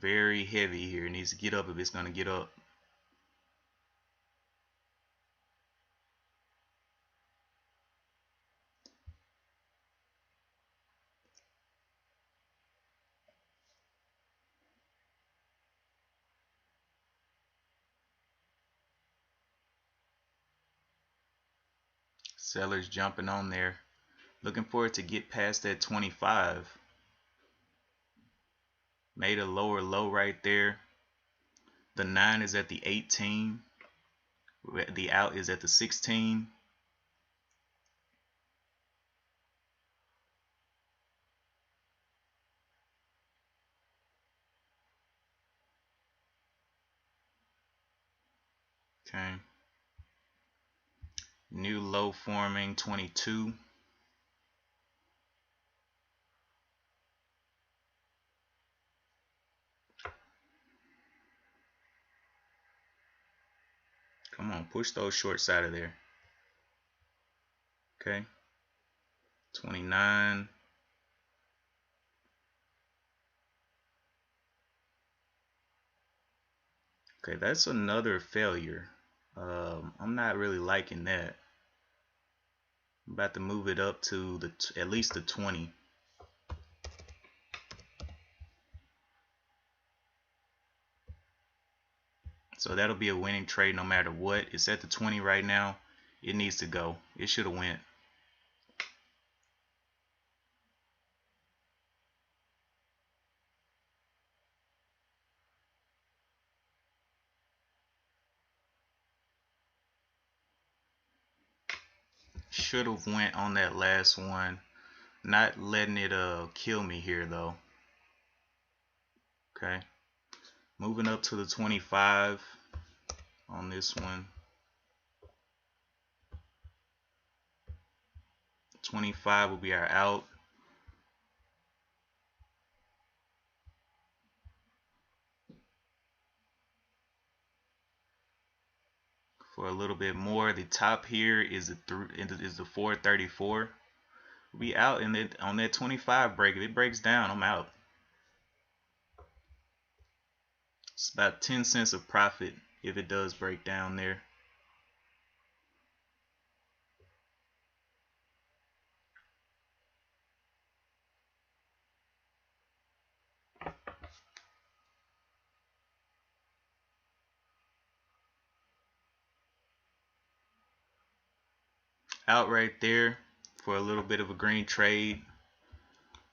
Very heavy here. It needs to get up if it's going to get up. Sellers jumping on there. Looking for it to get past that 25. Made a lower low right there. The 9 is at the 18. The out is at the 16. Okay. New low forming 22. Come on, push those shorts out of there. Okay. 29. Okay, that's another failure. I'm not really liking that. I'm about to move it up to the at least the 20. So that'll be a winning trade no matter what. It's at the 20 right now. It needs to go. It should have went. Should have went on that last one. Not letting it kill me here though. Okay. Moving up to the 25 on this one. 25 will be our out. For a little bit more, the top here is the 434. We out in it on that 25 break. If it breaks down, I'm out. It's about 10 cents of profit if it does break down there. Out right there for a little bit of a green trade.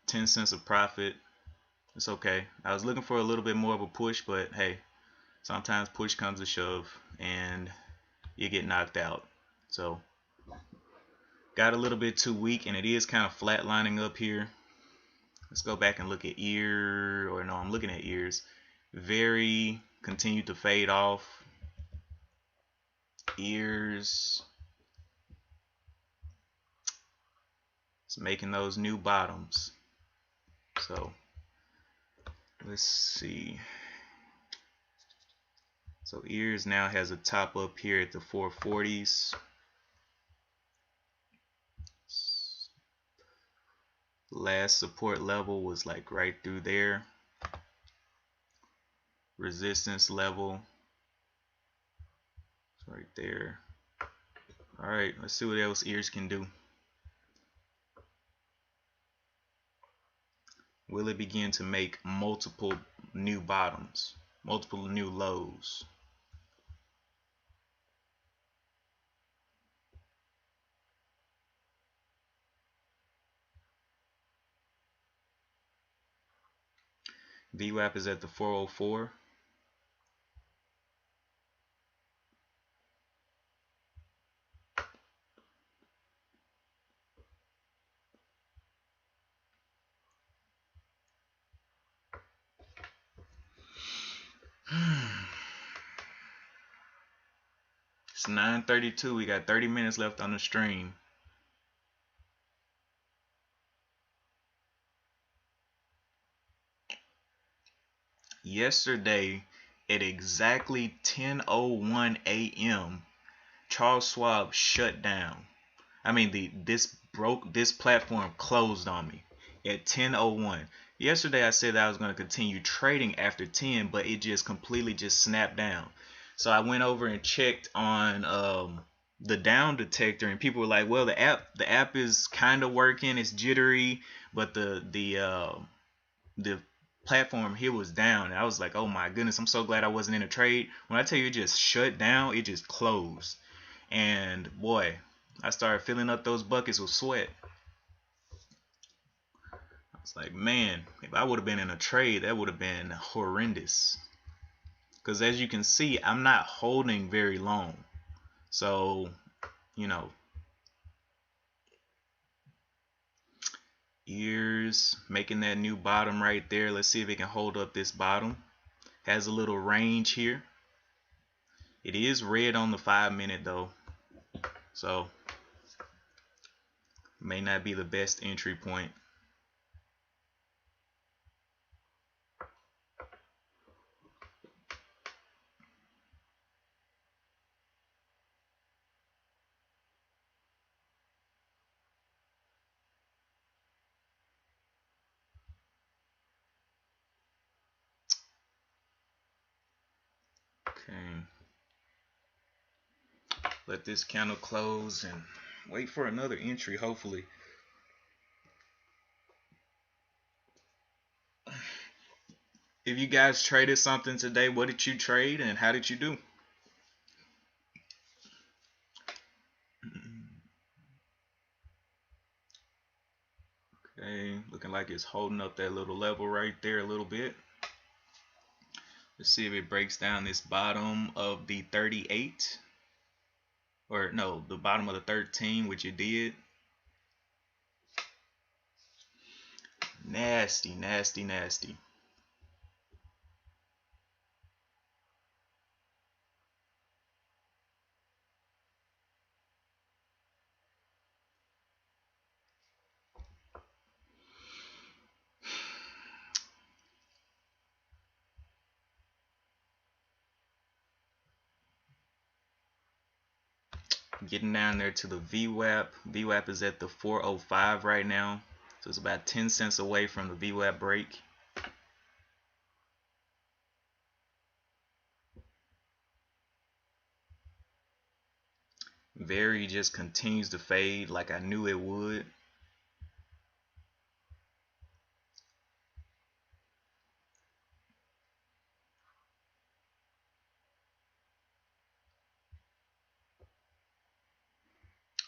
10 cents of profit. It's okay. I was looking for a little bit more of a push, but hey, sometimes push comes to shove and you get knocked out. So got a little bit too weak, and it is kind of flatlining up here. Let's go back and look at ear, or no, I'm looking at ears. Very continued to fade off. Ears. It's making those new bottoms. So let's see. So ears now has a top up here at the 440s. Last support level was like right through there. Resistance level right there. All right, let's see what else ears can do. Will it begin to make multiple new bottoms, multiple new lows? VWAP is at the 404. It's 9:32. We got 30 minutes left on the stream. yesterday at exactly 10:01 a.m. Charles Schwab shut down. I mean, this platform closed on me at 10:01. Yesterday I said that I was going to continue trading after 10, but it just completely just snapped down. So I went over and checked on the down detector, and people were like, "Well, the app is kind of working. It's jittery, but the platform here was down." And I was like, "Oh my goodness, I'm so glad I wasn't in a trade." When I tell you it just shut down, it just closed. And boy, I started filling up those buckets with sweat. I was like, man, if I would have been in a trade, that would have been horrendous. Because as you can see, I'm not holding very long. So, you know, ears making that new bottom right there. Let's see if it can hold up this bottom. Has a little range here. It is red on the 5-minute though, so may not be the best entry point. Okay, let this candle close and wait for another entry, hopefully. If you guys traded something today, what did you trade and how did you do? Okay, looking like it's holding up that little level right there a little bit. Let's see if it breaks down this bottom of the 38. Or no, the bottom of the 13, which it did. Nasty, nasty, nasty. Getting down there to the VWAP. VWAP is at the 405 right now. So it's about 10 cents away from the VWAP break. Very just continues to fade like I knew it would.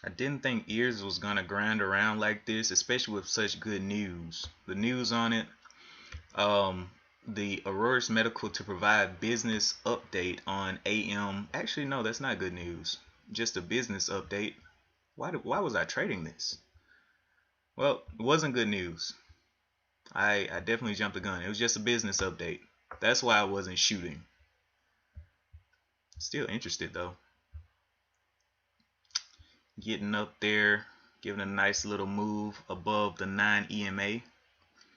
I didn't think ears was gonna grind around like this, especially with such good news. The news on it, the Aurora's Medical to provide business update on AM. Actually, no, that's not good news. Just a business update. Why was I trading this? Well, it wasn't good news. I definitely jumped the gun. It was just a business update. That's why I wasn't shooting. Still interested though. Getting up there, giving a nice little move above the 9 EMA.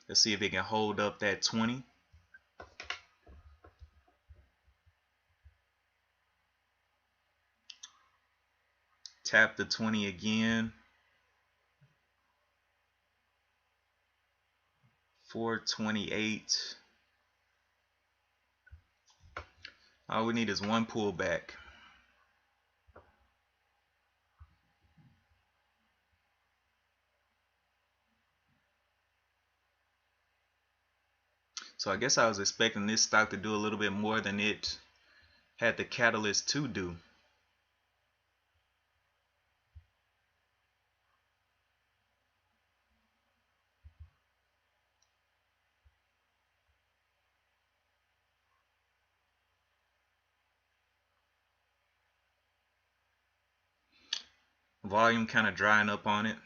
Let's see if it can hold up that 20. Tap the 20 again. 428. All we need is one pullback. So I guess I was expecting this stock to do a little bit more than it had the catalyst to do. Volume kind of drying up on it.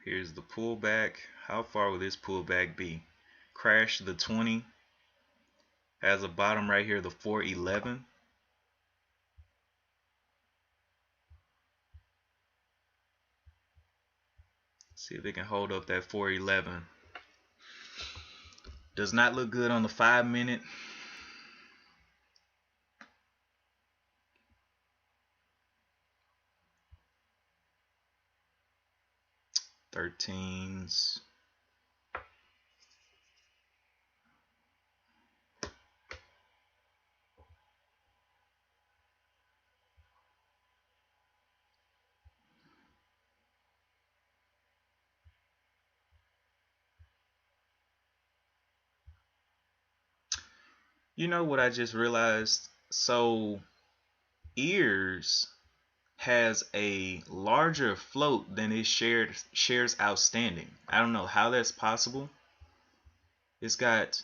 Here's the pullback. How far will this pullback be? Crash the 20. Has a bottom right here, the 411. See if it can hold up that 411. Does not look good on the 5-minute. Thirteens. You know what I just realized? So ears has a larger float than its shares outstanding. I don't know how that's possible. It's got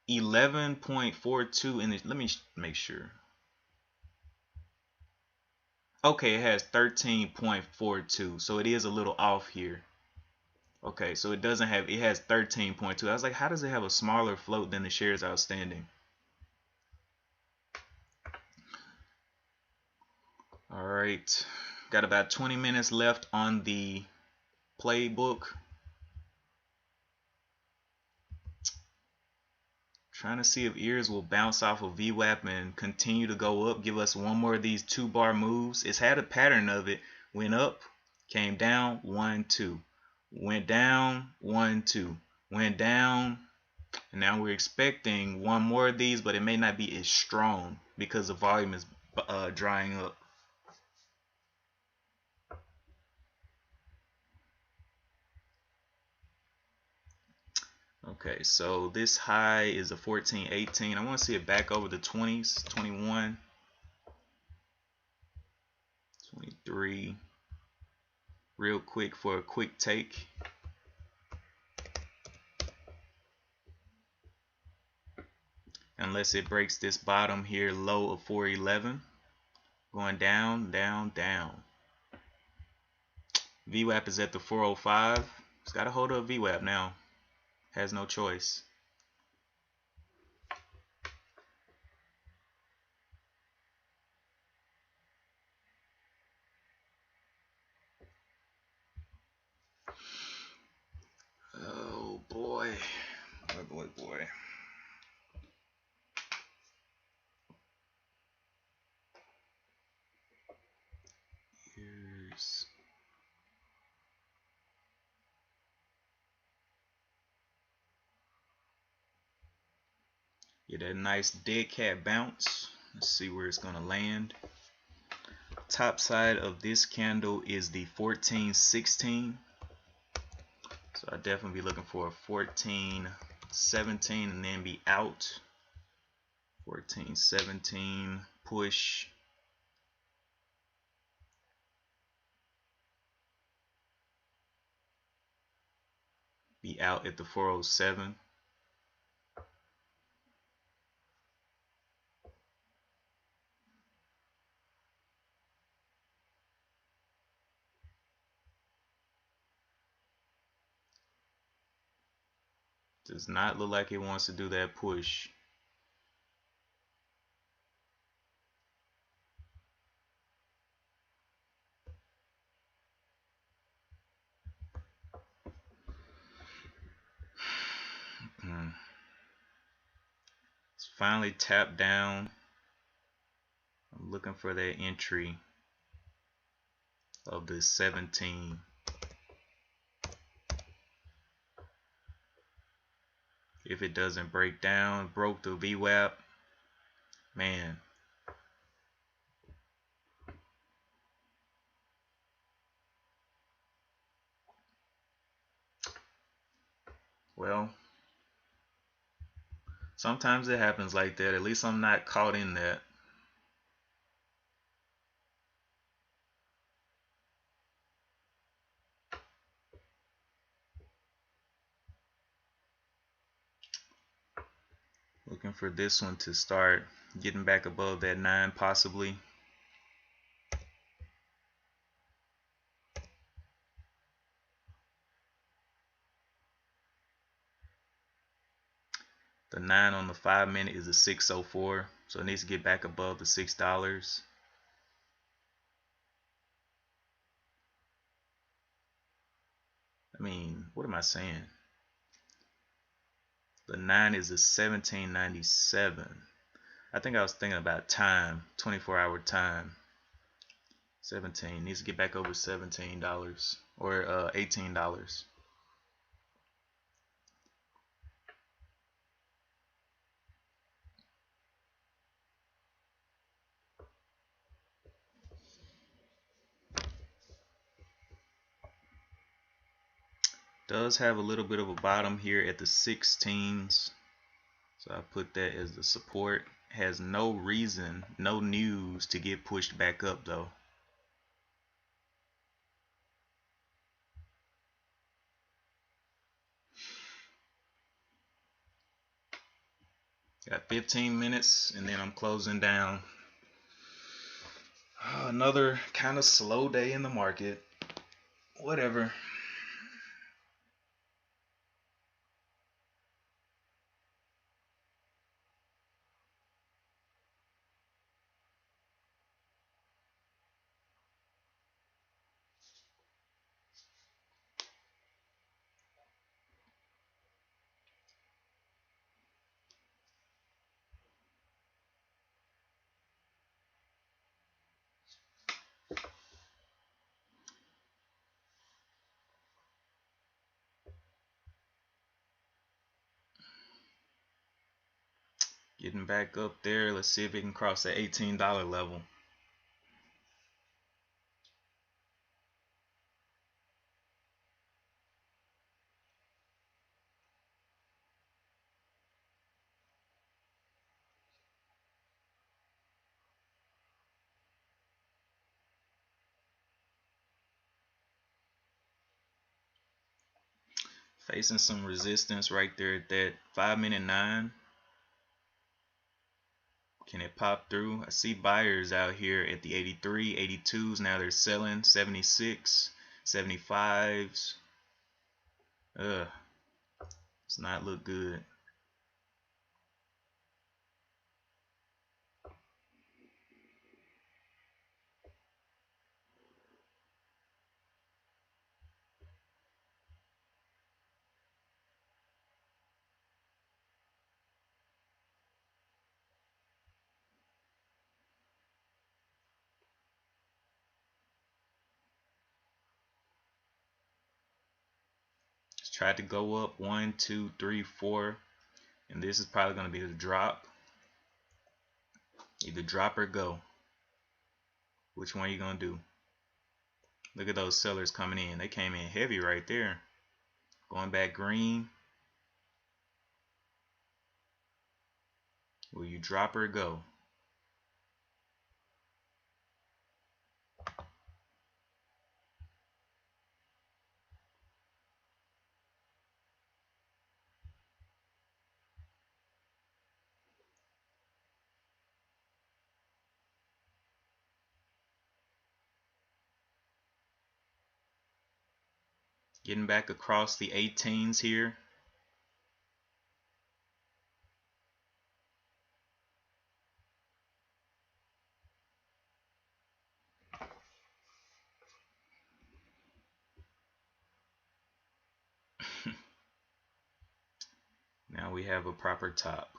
11.42 in it. Let me make sure. Okay, it has 13.42, so it is a little off here. Okay, so it doesn't have, it has 13.2. I was like, how does it have a smaller float than the shares outstanding? All right, got about 20 minutes left on the playbook. Trying to see if ears will bounce off of VWAP and continue to go up, give us one more of these 2-bar moves. It's had a pattern of it. Went up, came down, 1, 2. Went down, 1, 2. Went down, and now we're expecting one more of these, but it may not be as strong because the volume is drying up. Okay, so this high is a 14.18. I want to see it back over the 20s, 21, 23. Real quick for a quick take. Unless it breaks this bottom here low of 411. Going down, down, down. VWAP is at the 405. It's got to hold up VWAP now. Has no choice. Oh boy. Boy. Here's get a nice dead cat bounce. Let's see where it's gonna land. Top side of this candle is the 14.16. So I definitely be looking for a 14.17 and then be out. 14.17 push. Be out at the 407. Does not look like it wants to do that push. It's finally tapped down. I'm looking for that entry of the 17. If it doesn't break down, broke the VWAP, man. Well, sometimes it happens like that. At least I'm not caught in that. Looking for this one to start getting back above that 9 possibly. The 9 on the 5-minute is a 604, so it needs to get back above the $6. I mean, what am I saying? The 9 is a 1797. I think I was thinking about time, 24-hour time. 17 needs to get back over $17 or $18. Does have a little bit of a bottom here at the 16s, so I put that as the support. Has no reason, no news to get pushed back up though. Got 15 minutes and then I'm closing down. Another kind of slow day in the market. Whatever. Getting back up there. Let's see if it can cross the $18 level. Facing some resistance right there at that 5-minute 9. Can it pop through? I see buyers out here at the 83, 82s. Now they're selling 76, 75s. Ugh, does not look good. Tried to go up 1, 2, 3, 4, and this is probably going to be the drop. Either drop or go. Which one are you going to do? Look at those sellers coming in. They came in heavy right there. Going back green. Will you drop or go? Getting back across the 18s here. Now we have a proper top.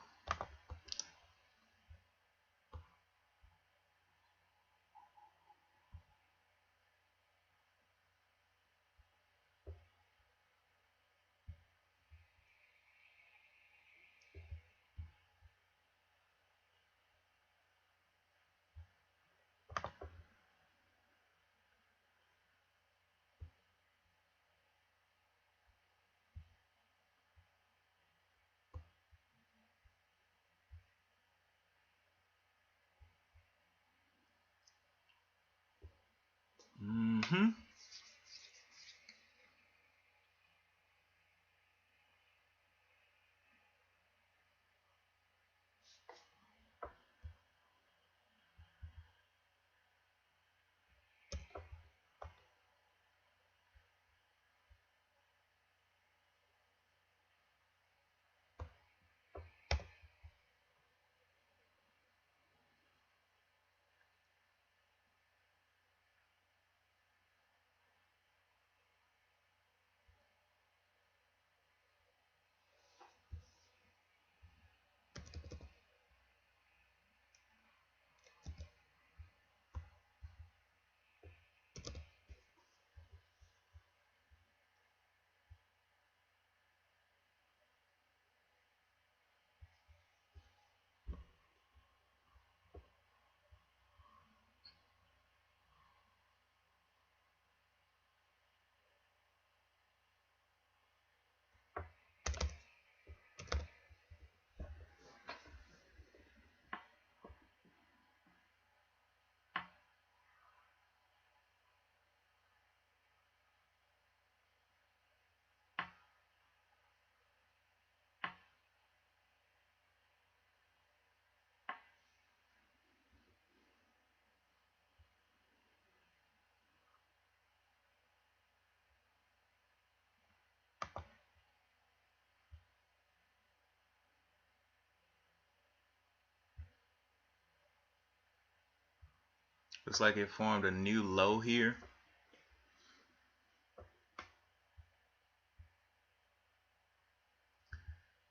Looks like it formed a new low here.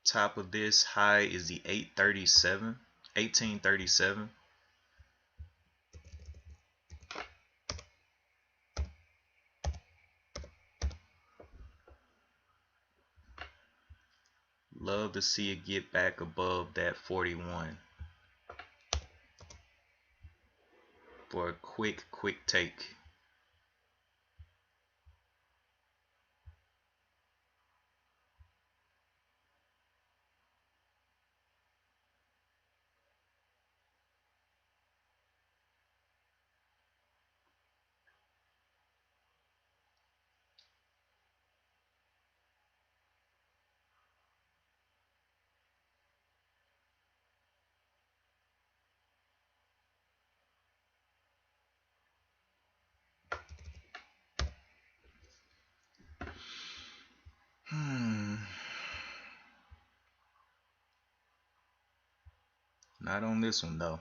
Top of this high is the 1837. Love to see it get back above that 41 for a quick take. Not on this one though.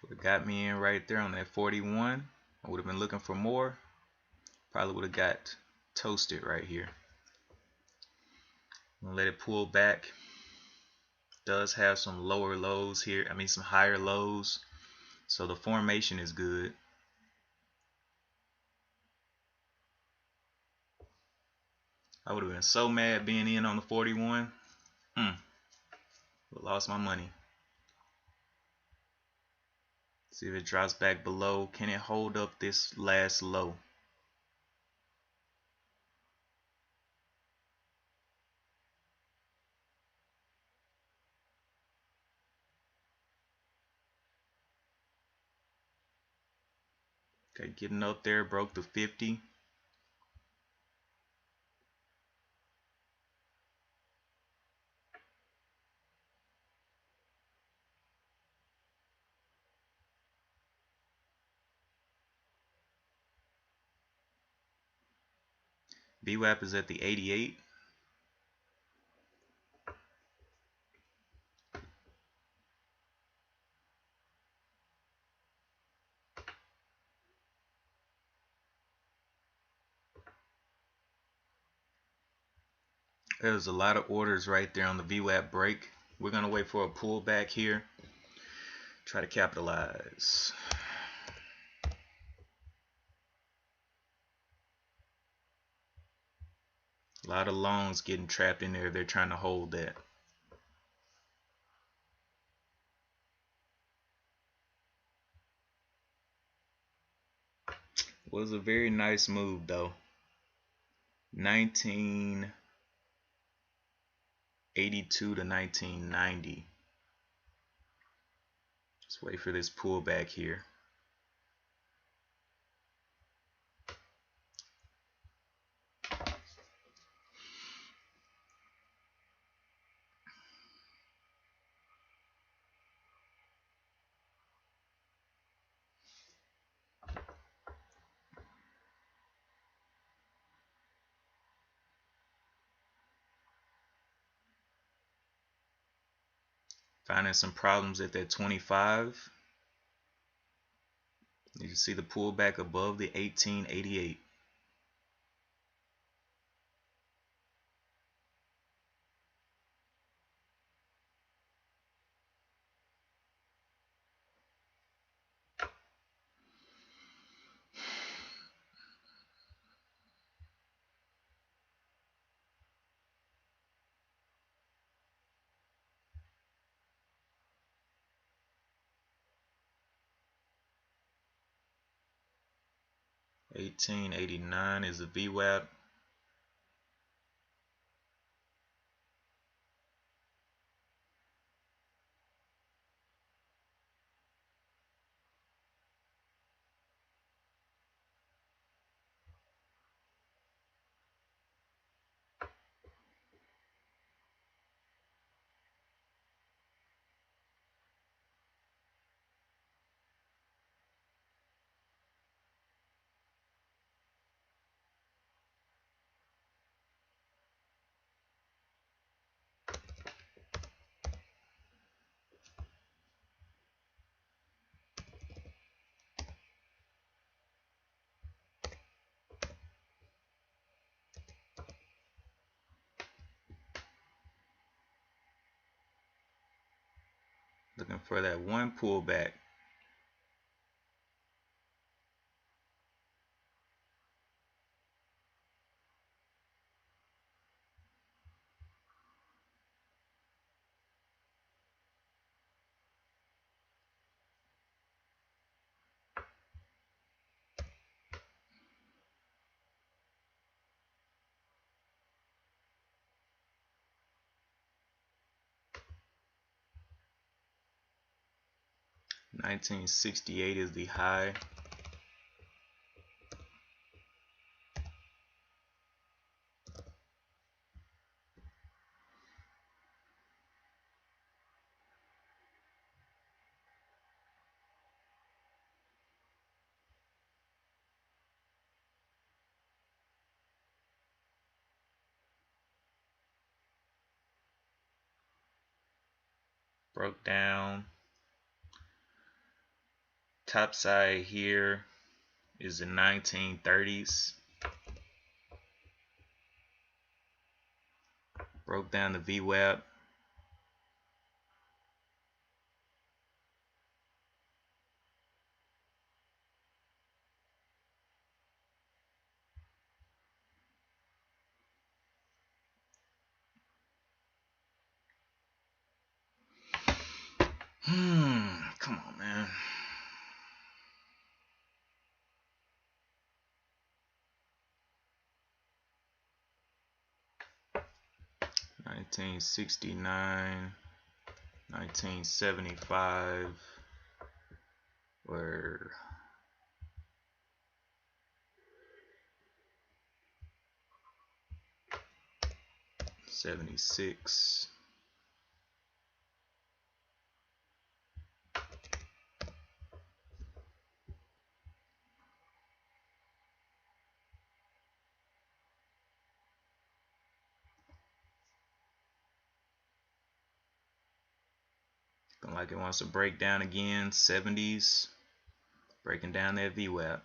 Would have got me in right there on that 41. I would have been looking for more. Probably would have got toasted right here. Let it pull back. Does have some lower lows here. I mean some higher lows. So the formation is good. I would have been so mad being in on the 41. Lost my money. See if it drops back below. Can it hold up this last low? Okay, getting up there, broke the 50. VWAP is at the 88. There's a lot of orders right there on the VWAP break. We're going to wait for a pullback here. Try to capitalize. A lot of longs getting trapped in there. They're trying to hold that. Was a very nice move though. 1982 to 1990. Let's wait for this pullback here. Finding some problems at that 25. You can see the pullback above the 1888. $18.89 is the VWAP. Looking for that one pullback. $19.68 is the high. Broke down. Top side here is the 1930s. Broke down the VWAP. Come on, man. $19.69, $19.75, or $76. Looking like it wants to break down again. 70s. Breaking down that VWAP.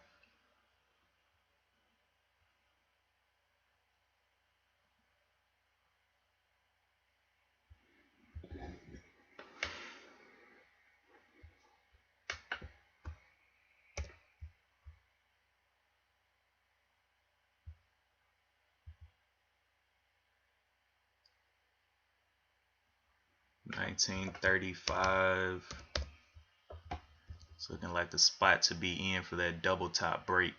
$19.35. It's looking like the spot to be in for that double top break.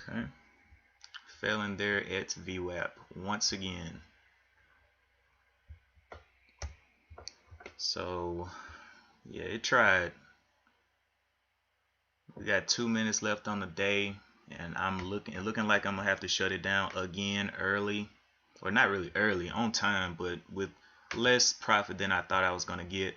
Okay, failing there at VWAP once again. So yeah, it tried. We got 2 minutes left on the day, and looking like I'm gonna have to shut it down again early, or not really early, on time, but with less profit than I thought I was gonna get.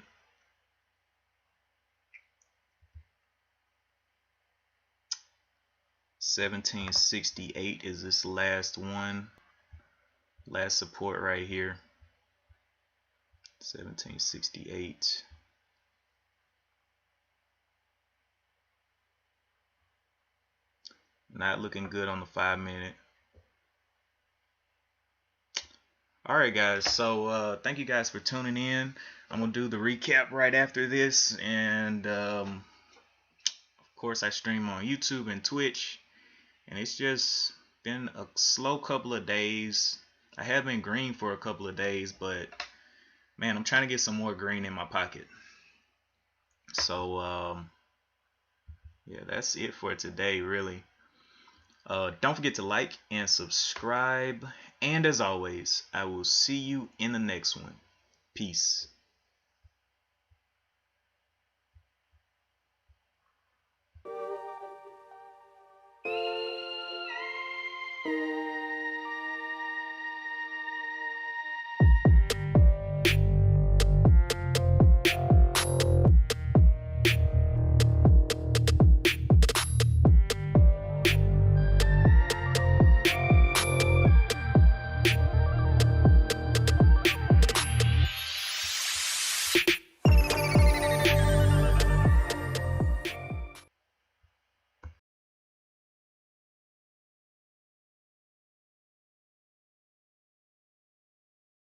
$17.68 is this last one, last support right here. $17.68. Not looking good on the 5 minute. Alright guys, so thank you guys for tuning in. I'm gonna do the recap right after this, and of course I stream on YouTube and Twitch, and it's just been a slow couple of days. I have been green for a couple of days, but man, I'm trying to get some more green in my pocket. So yeah, that's it for today, really. Don't forget to like and subscribe, and as always, I will see you in the next one. Peace.